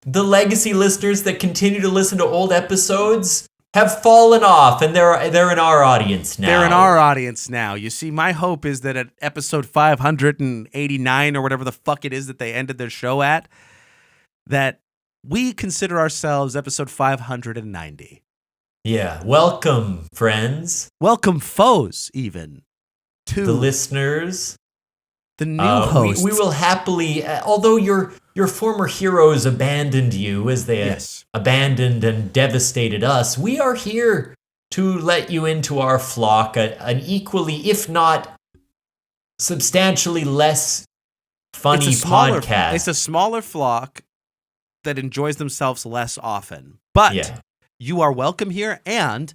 [SPEAKER 4] the legacy listeners that continue to listen to old episodes have fallen off, and they're in our audience now.
[SPEAKER 3] They're in our audience now. You see, my hope is that at episode 589 or whatever the fuck it is that they ended their show at, that we consider ourselves episode 590.
[SPEAKER 4] Yeah. Welcome, friends.
[SPEAKER 3] Welcome, foes, even. To
[SPEAKER 4] the listeners.
[SPEAKER 3] The new hosts.
[SPEAKER 4] We will happily, although your former heroes abandoned you as they abandoned and devastated us, we are here to let you into our flock, an equally, if not substantially less funny podcast.
[SPEAKER 3] It's a smaller flock that enjoys themselves less often. But you are welcome here, and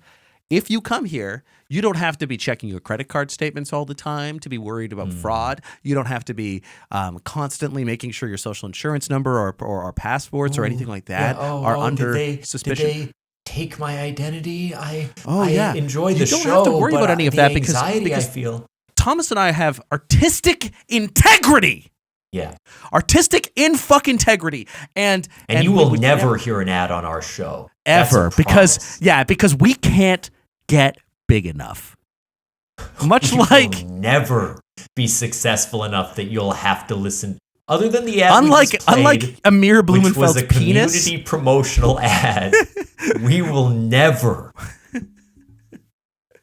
[SPEAKER 3] if you come here, you don't have to be checking your credit card statements all the time to be worried about fraud. You don't have to be constantly making sure your social insurance number or passports or anything like that are under suspicion.
[SPEAKER 4] Did they take my identity? I enjoy the
[SPEAKER 3] you
[SPEAKER 4] show.
[SPEAKER 3] You don't have to worry about any of that because
[SPEAKER 4] I feel
[SPEAKER 3] Thomas and I have artistic integrity.
[SPEAKER 4] Yeah.
[SPEAKER 3] Artistic in fuck integrity. And
[SPEAKER 4] you will never hear an ad on our show.
[SPEAKER 3] Ever. Because we can't get big enough. Much
[SPEAKER 4] you
[SPEAKER 3] like
[SPEAKER 4] will never be successful enough that you'll have to listen. Other than the ad
[SPEAKER 3] unlike Amir Blumenfeld's
[SPEAKER 4] which was a
[SPEAKER 3] penis,
[SPEAKER 4] community promotional ad, we will never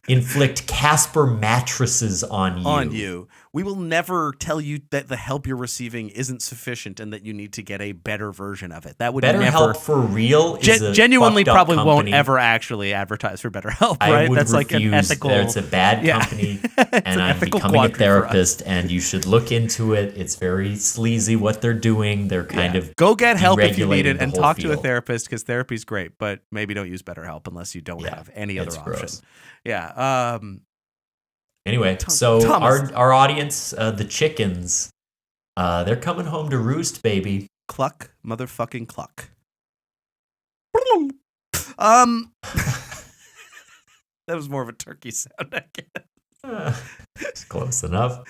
[SPEAKER 4] inflict Casper mattresses on you.
[SPEAKER 3] We will never tell you that the help you're receiving isn't sufficient and that you need to get a better version of it. That would
[SPEAKER 4] BetterHelp
[SPEAKER 3] never
[SPEAKER 4] for real is a
[SPEAKER 3] genuinely probably
[SPEAKER 4] company.
[SPEAKER 3] Won't ever actually advertise for BetterHelp, right?
[SPEAKER 4] I would
[SPEAKER 3] That's
[SPEAKER 4] refuse.
[SPEAKER 3] Like an ethical.
[SPEAKER 4] It's a bad company, and I'm becoming a therapist, and you should look into it. It's very sleazy what they're doing. They're kind of
[SPEAKER 3] go get help if you need it,
[SPEAKER 4] the
[SPEAKER 3] and
[SPEAKER 4] whole
[SPEAKER 3] talk to a
[SPEAKER 4] field.
[SPEAKER 3] therapist because therapy's great, but maybe don't use BetterHelp unless you don't have any other option.
[SPEAKER 4] Gross.
[SPEAKER 3] Yeah.
[SPEAKER 4] Anyway, so
[SPEAKER 3] Thomas.
[SPEAKER 4] our audience, the chickens, they're coming home to roost, baby.
[SPEAKER 3] Cluck, motherfucking cluck. That was more of a turkey sound, I guess.
[SPEAKER 4] It's close enough.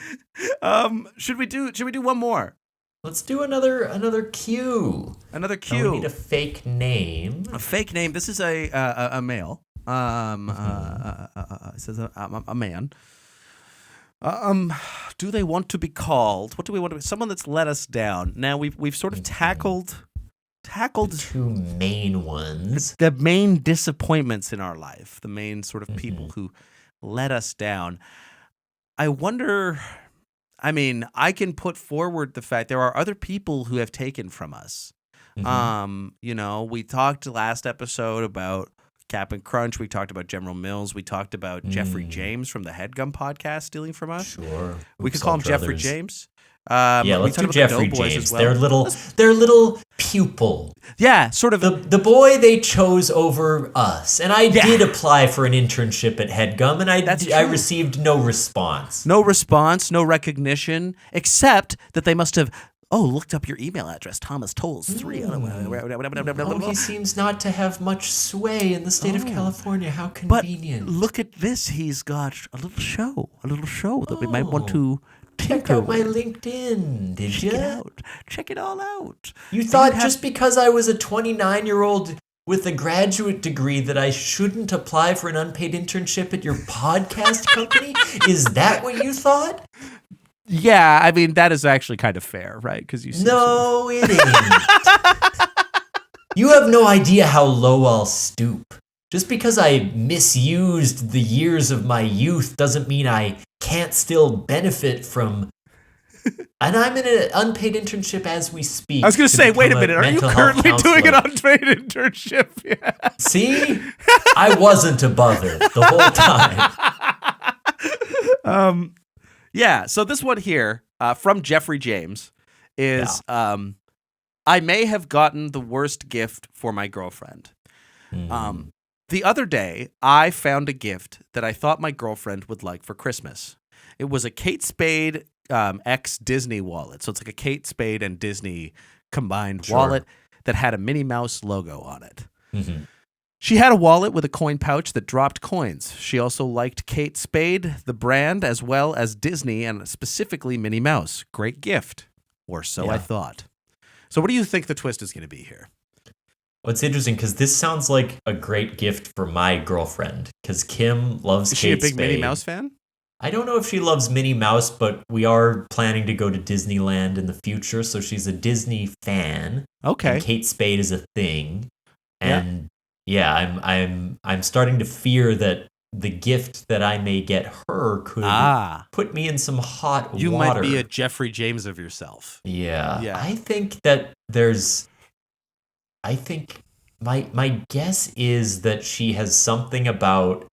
[SPEAKER 3] Should we do one more?
[SPEAKER 4] Let's do another cue.
[SPEAKER 3] Another cue.
[SPEAKER 4] We need a fake name.
[SPEAKER 3] A fake name. This is a male. It says a man. Do they want to be called? What do we want to be? Someone that's let us down. Now we've sort of tackled
[SPEAKER 4] the two main ones.
[SPEAKER 3] The main disappointments in our life, the main sort of people who let us down. I wonder, I mean, I can put forward the fact there are other people who have taken from us. You know, we talked last episode about Cap'n Crunch. We talked about General Mills. We talked about Jeffrey James from the Headgum podcast stealing from us.
[SPEAKER 4] Sure.
[SPEAKER 3] We could call him Jeffrey James.
[SPEAKER 4] Let's do Jeffrey James.
[SPEAKER 3] Well.
[SPEAKER 4] Their little pupil.
[SPEAKER 3] Yeah, sort of
[SPEAKER 4] the boy they chose over us. And I did apply for an internship at Headgum, and I received no response.
[SPEAKER 3] No response, no recognition, except that they must have looked up your email address, Thomas Tolles 3.
[SPEAKER 4] He seems not to have much sway in the state of California. How convenient.
[SPEAKER 3] But look at this. He's got a little show that we might want to
[SPEAKER 4] check out my LinkedIn, did you?
[SPEAKER 3] Check it all out.
[SPEAKER 4] You thought just because I was a 29-year-old with a graduate degree that I shouldn't apply for an unpaid internship at your podcast company? Is that what you thought?
[SPEAKER 3] Yeah, I mean, that is actually kind of fair, right? Because you
[SPEAKER 4] No, it ain't. You have no idea how low I'll stoop. Just because I misused the years of my youth doesn't mean I can't still benefit from... And I'm in an unpaid internship as we speak.
[SPEAKER 3] I was going to say, wait a minute, are you currently doing an unpaid internship? Yeah.
[SPEAKER 4] See? I wasn't above it the whole time.
[SPEAKER 3] Yeah, so this one here from Jeffrey James is I may have gotten the worst gift for my girlfriend. The other day, I found a gift that I thought my girlfriend would like for Christmas. It was a Kate Spade ex-Disney wallet. So it's like a Kate Spade and Disney combined wallet that had a Minnie Mouse logo on it. She had a wallet with a coin pouch that dropped coins. She also liked Kate Spade, the brand, as well as Disney and specifically Minnie Mouse. Great gift. Or so I thought. So what do you think the twist is going to be here?
[SPEAKER 4] Well, it's interesting because this sounds like a great gift for my girlfriend because Kim loves Kate Spade.
[SPEAKER 3] Is she a big Minnie Mouse fan?
[SPEAKER 4] I don't know if she loves Minnie Mouse, but we are planning to go to Disneyland in the future, so she's a Disney fan.
[SPEAKER 3] Okay.
[SPEAKER 4] And Kate Spade is a thing. And I'm starting to fear that the gift that I may get her could put me in some hot water.
[SPEAKER 3] You might be a Jeffrey James of yourself.
[SPEAKER 4] Yeah. I think that my guess is that she has something about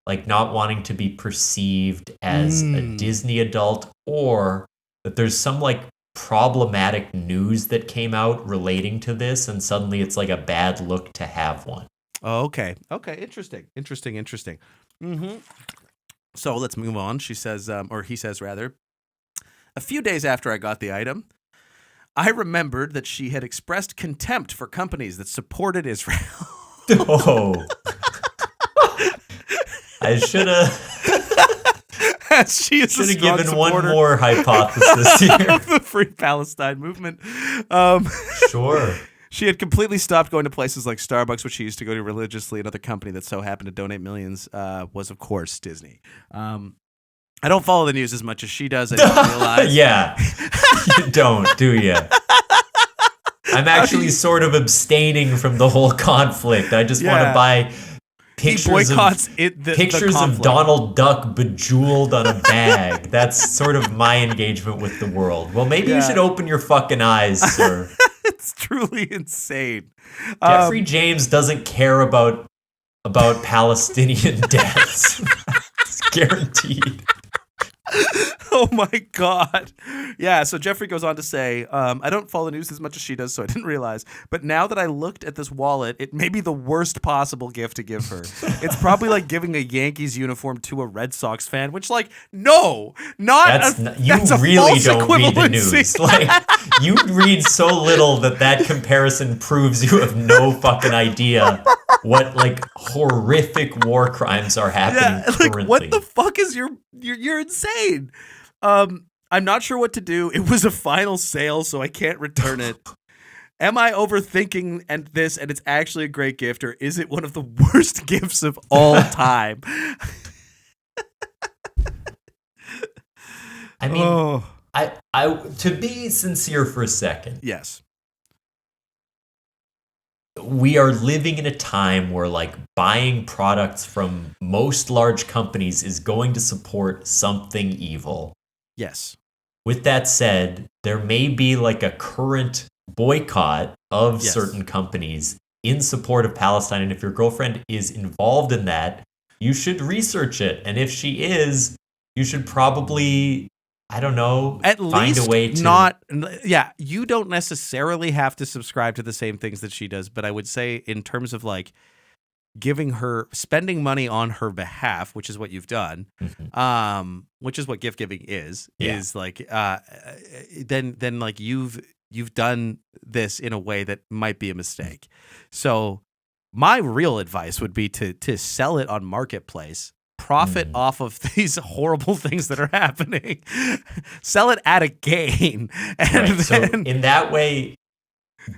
[SPEAKER 4] like not wanting to be perceived as a Disney adult, or that there's some like problematic news that came out relating to this, and suddenly it's like a bad look to have one.
[SPEAKER 3] Oh, okay. Interesting. So let's move on. She says, or he says rather, a few days after I got the item, I remembered that she had expressed contempt for companies that supported Israel.
[SPEAKER 4] Oh. I should have given one more hypothesis here.
[SPEAKER 3] Of the Free Palestine movement.
[SPEAKER 4] Sure.
[SPEAKER 3] She had completely stopped going to places like Starbucks, which she used to go to religiously. Another company that so happened to donate millions was, of course, Disney. I don't follow the news as much as she does. I didn't realize.
[SPEAKER 4] Yeah. You don't, do you? I'm actually sort of abstaining from the whole conflict. I just want to buy pictures of Donald Duck bejeweled on a bag. That's sort of my engagement with the world. Well, maybe you should open your fucking eyes, sir.
[SPEAKER 3] It's truly insane.
[SPEAKER 4] Jeffrey James doesn't care about Palestinian deaths. It's guaranteed.
[SPEAKER 3] Oh my God. Yeah, so Jeffrey goes on to say, I don't follow the news as much as she does, so I didn't realize. But now that I looked at this wallet, it may be the worst possible gift to give her. It's probably like giving a Yankees uniform to a Red Sox fan, which like, no, that's
[SPEAKER 4] you really don't read the news. Like, you read so little that comparison proves you have no fucking idea what like horrific war crimes are happening currently.
[SPEAKER 3] Like, what the fuck is you're insane. I'm not sure what to do. It was a final sale, so I can't return it. Am I overthinking and it's actually a great gift, or is it one of the worst gifts of all time?
[SPEAKER 4] I mean, I to be sincere for a second,
[SPEAKER 3] yes,
[SPEAKER 4] we are living in a time where like buying products from most large companies is going to support something evil.
[SPEAKER 3] yes.
[SPEAKER 4] With that said, there may be like a current boycott of certain companies in support of Palestine. And if your girlfriend is involved in that, you should research it. And if she is, you should probably, I don't know,
[SPEAKER 3] At
[SPEAKER 4] find
[SPEAKER 3] least
[SPEAKER 4] a way to
[SPEAKER 3] not. Yeah, you don't necessarily have to subscribe to the same things that she does, but I would say in terms of like spending money on her behalf, which is what you've done, which is what gift giving is like, then like you've done this in a way that might be a mistake. So my real advice would be to sell it on Marketplace, profit off of these horrible things that are happening, sell it at a gain. And
[SPEAKER 4] so in that way,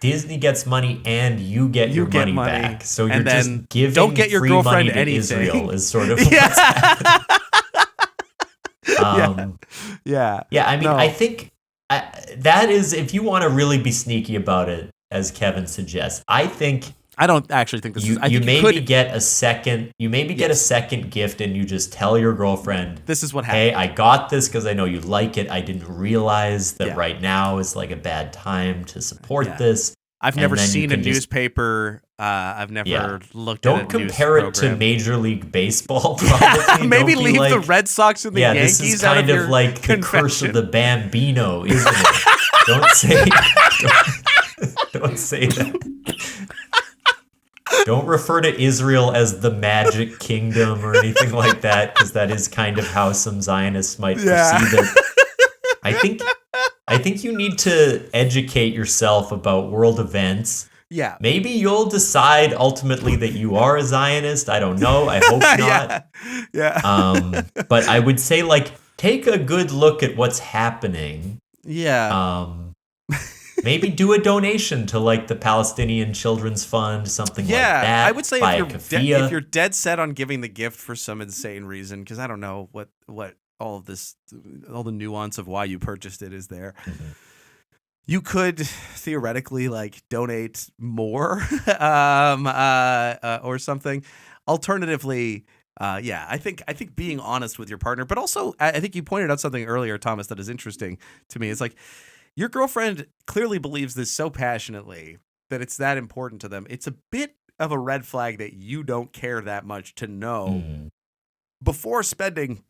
[SPEAKER 4] Disney gets money and you get your money back. So you're just giving
[SPEAKER 3] don't get your
[SPEAKER 4] free
[SPEAKER 3] girlfriend
[SPEAKER 4] money to
[SPEAKER 3] anything.
[SPEAKER 4] Israel is sort of what's happening.
[SPEAKER 3] Yeah.
[SPEAKER 4] I mean, I think that is, if you want to really be sneaky about it, as Kevin suggests, I think
[SPEAKER 3] I don't actually think this is.
[SPEAKER 4] You maybe get a second. You maybe get a second gift, and you just tell your girlfriend,
[SPEAKER 3] "This is what happened.
[SPEAKER 4] Hey, I got this because I know you like it. I didn't realize that right now is like a bad time to support this.
[SPEAKER 3] I've never seen a newspaper. I've never looked at a
[SPEAKER 4] Don't compare it to Major League Baseball. Probably.
[SPEAKER 3] Maybe
[SPEAKER 4] Don't
[SPEAKER 3] leave
[SPEAKER 4] like,
[SPEAKER 3] the Red Sox and the Yankees
[SPEAKER 4] this is
[SPEAKER 3] out
[SPEAKER 4] kind
[SPEAKER 3] of
[SPEAKER 4] of like the curse of the Bambino, isn't it? Don't say that. Don't refer to Israel as the Magic Kingdom or anything like that, because that is kind of how some Zionists might perceive it. I think you need to educate yourself about world events.
[SPEAKER 3] Yeah.
[SPEAKER 4] Maybe you'll decide ultimately that you are a Zionist. I don't know. I hope not.
[SPEAKER 3] Yeah.
[SPEAKER 4] But I would say, like, take a good look at what's happening.
[SPEAKER 3] Yeah.
[SPEAKER 4] Maybe do a donation to like the Palestinian Children's Fund, something like that.
[SPEAKER 3] I would say if you're dead set on giving the gift for some insane reason, because I don't know what all the nuance of why you purchased it is there. Mm-hmm. You could theoretically like donate more or something. Alternatively, I think being honest with your partner, but also I think you pointed out something earlier, Thomas, that is interesting to me. It's like, your girlfriend clearly believes this so passionately that it's that important to them. It's a bit of a red flag that you don't care that much to know before spending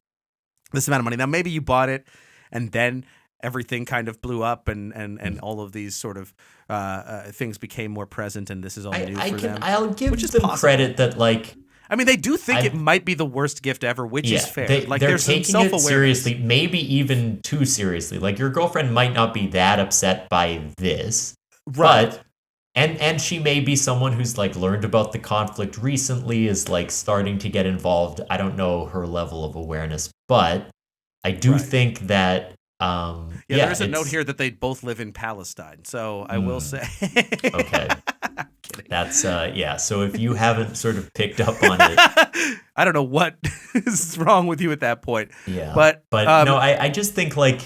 [SPEAKER 3] this amount of money. Now, maybe you bought it and then everything kind of blew up and all of these sort of things became more present, and this is all new for them.
[SPEAKER 4] I'll give them credit that, like,
[SPEAKER 3] I mean, they do think it might be the worst gift ever, which is fair.
[SPEAKER 4] They're taking it seriously, maybe even too seriously. Like, your girlfriend might not be that upset by this,
[SPEAKER 3] right?
[SPEAKER 4] But and she may be someone who's like learned about the conflict recently, is like starting to get involved. I don't know her level of awareness, but I do think that.
[SPEAKER 3] There is a note here that they both live in Palestine, so I will say.
[SPEAKER 4] Okay. That's so if you haven't sort of picked up on it,
[SPEAKER 3] I don't know what is wrong with you at that point.
[SPEAKER 4] Yeah.
[SPEAKER 3] But
[SPEAKER 4] no, I just think like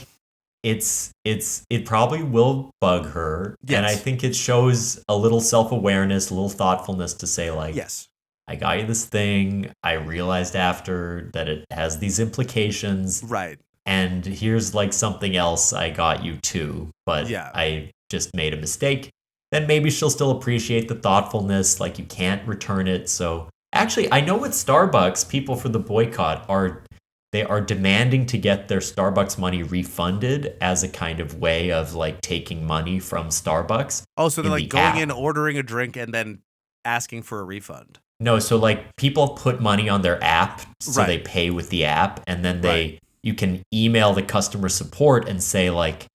[SPEAKER 4] it probably will bug her. Yes. And I think it shows a little self-awareness, a little thoughtfulness to say like,
[SPEAKER 3] yes,
[SPEAKER 4] I got you this thing. I realized after that it has these implications.
[SPEAKER 3] Right.
[SPEAKER 4] And here's like something else I got you too, but I just made a mistake. Then maybe she'll still appreciate the thoughtfulness, like you can't return it. So actually, I know at Starbucks, people for the boycott are demanding to get their Starbucks money refunded as a kind of way of like taking money from Starbucks.
[SPEAKER 3] Oh, so they're like going in, ordering a drink, and then asking for a refund.
[SPEAKER 4] No, so like people put money on their app, so they pay with the app, and then you can email the customer support and say like,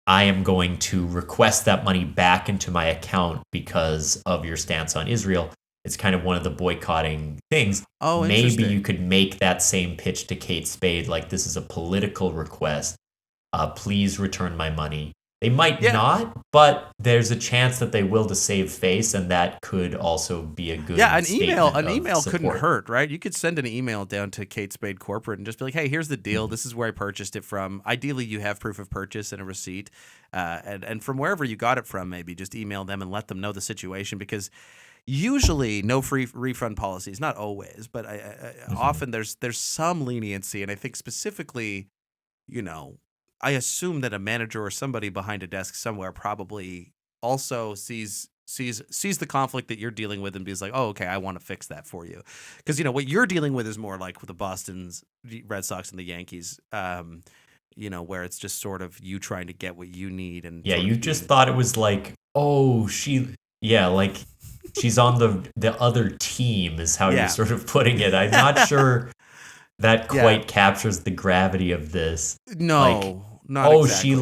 [SPEAKER 4] I am going to request that money back into my account because of your stance on Israel. It's kind of one of the boycotting things.
[SPEAKER 3] Oh,
[SPEAKER 4] maybe you could make that same pitch to Kate Spade, like, this is a political request. Please return my money. They might not, but there's a chance that they will to save face, and that could also be a good
[SPEAKER 3] an email
[SPEAKER 4] support.
[SPEAKER 3] couldn't hurt, right? You could send an email down to Kate Spade Corporate and just be like, hey, here's the deal. This is where I purchased it from. Ideally, you have proof of purchase and a receipt. And from wherever you got it from, maybe just email them and let them know the situation, because usually no free refund policies, not always, but often there's some leniency. And I think specifically, I assume that a manager or somebody behind a desk somewhere probably also sees the conflict that you're dealing with and be like, oh, okay, I want to fix that for you. Because, what you're dealing with is more like with the Boston's Red Sox and the Yankees, where it's just sort of you trying to get what you need. And
[SPEAKER 4] you just thought it was like, oh, she's on the other team is how you're sort of putting it. I'm not sure that quite captures the gravity of this.
[SPEAKER 3] No. Not exactly.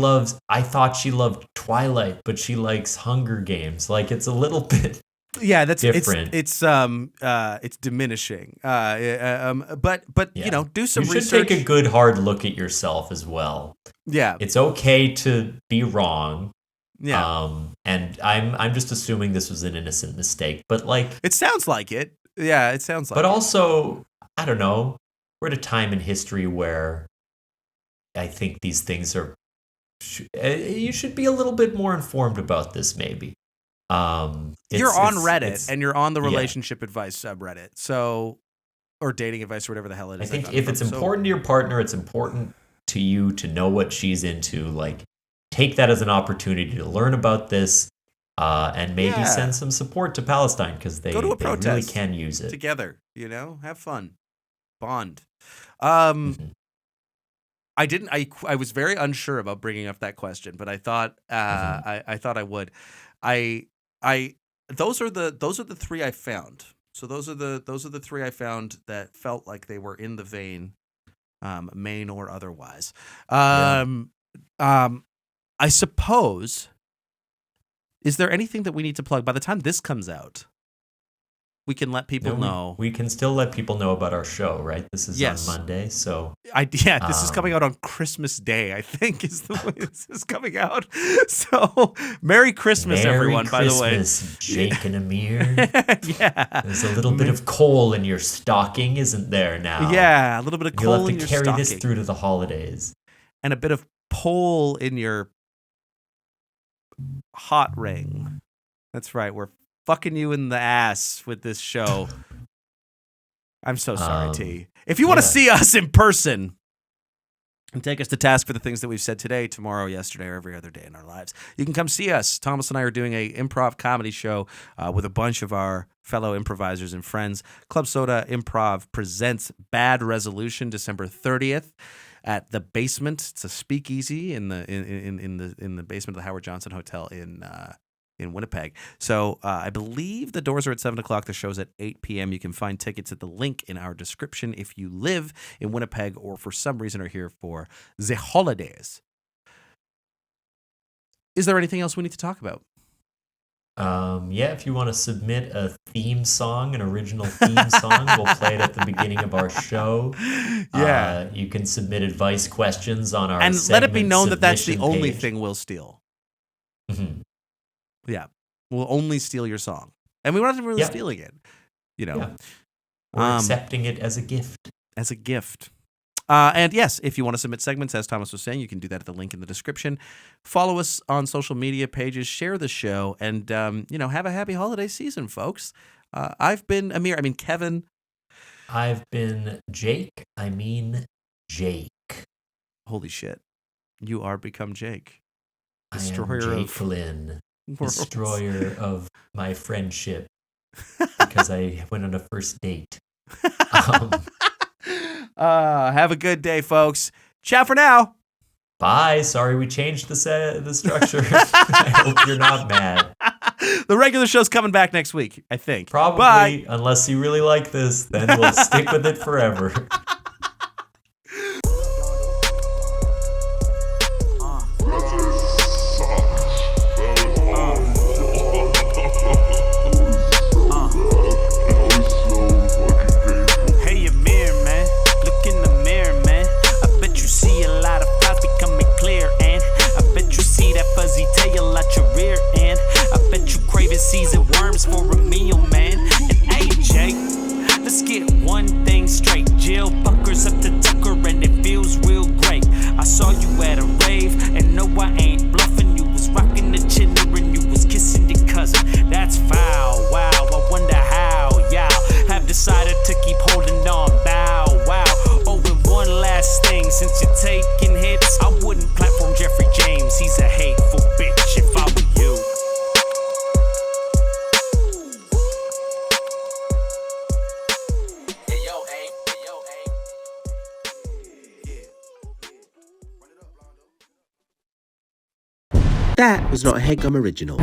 [SPEAKER 4] I thought she loved Twilight, but she likes Hunger Games. Like, it's a little bit
[SPEAKER 3] that's
[SPEAKER 4] different.
[SPEAKER 3] It's diminishing. But do some research.
[SPEAKER 4] You should take a good hard look at yourself as well.
[SPEAKER 3] Yeah.
[SPEAKER 4] It's okay to be wrong.
[SPEAKER 3] Yeah.
[SPEAKER 4] And I'm just assuming this was an innocent mistake, but like,
[SPEAKER 3] it sounds like it. Yeah, it sounds like
[SPEAKER 4] but also, I don't know. We're at a time in history where I think these things are. You should be a little bit more informed about this, maybe. You're
[SPEAKER 3] on Reddit and you're on the relationship advice subreddit, so or dating advice or whatever the hell it is.
[SPEAKER 4] I think if it's important to your partner, it's important to you to know what she's into. Like, take that as an opportunity to learn about this, and maybe send some support to Palestine, because they really can use it
[SPEAKER 3] together. Have fun, bond. I was very unsure about bringing up that question, but I thought I thought I would. Those are the three I found. So those are the three I found that felt like they were in the vein, Maine or otherwise. I suppose. Is there anything that we need to plug by the time this comes out? We can let people know. We can still let people know about our show, right? This is on Monday, so this is coming out on Christmas Day, I think, is the way this is coming out. So, Merry Christmas, everyone, by the way. Merry Christmas, Jake and Amir. There's a little bit of coal in your stocking, isn't there now? Yeah, a little bit of coal in your stocking. You'll have to carry this through to the holidays. And a bit of pole in your hot ring. That's right, we're fucking you in the ass with this show. I'm so sorry, T. If you want to see us in person and take us to task for the things that we've said today, tomorrow, yesterday, or every other day in our lives, you can come see us. Thomas and I are doing a improv comedy show with a bunch of our fellow improvisers and friends. Club Soda Improv presents Bad Resolution, December 30th. At the Basement. It's a speakeasy in the basement of the Howard Johnson Hotel in Winnipeg. So I believe the doors are at 7 o'clock. The show's at 8 p.m. You can find tickets at the link in our description if you live in Winnipeg or for some reason are here for the holidays. Is there anything else we need to talk about? If you want to submit a theme song, an original theme song, we'll play it at the beginning of our show. You can submit advice questions on our and let it be known that that's the only thing we'll steal. Mm-hmm. Yeah, we'll only steal your song, and we're not really stealing it. We're accepting it as a gift. As a gift. And yes, if you want to submit segments, as Thomas was saying, you can do that at the link in the description. Follow us on social media pages, share the show, and have a happy holiday season, folks. I've been Amir. Kevin. I've been Jake. Jake. Holy shit! You are become Jake. Destroyer I am Jake Lynn. Destroyer of my friendship because I went on a first date. Have a good day, folks. Ciao for now. Bye. Sorry we changed the structure. I hope you're not mad. The regular show's coming back next week, I think. Probably. Bye. Unless you really like this, then we'll stick with it forever. Fuzzy
[SPEAKER 2] one thing straight. Jill Bucker's up to Tucker and it feels real great. I saw you at a rave, and no, I ain't bluffing. You was rocking the chinner and you was kissing your cousin. That's foul, wow, I wonder how y'all have decided to keep holding on. Bow, wow. Oh, and one last thing, since you're taking hits, I wouldn't platform Jeffrey James. He's a hateful bitch if I were you.
[SPEAKER 1] That was not a Headgum original.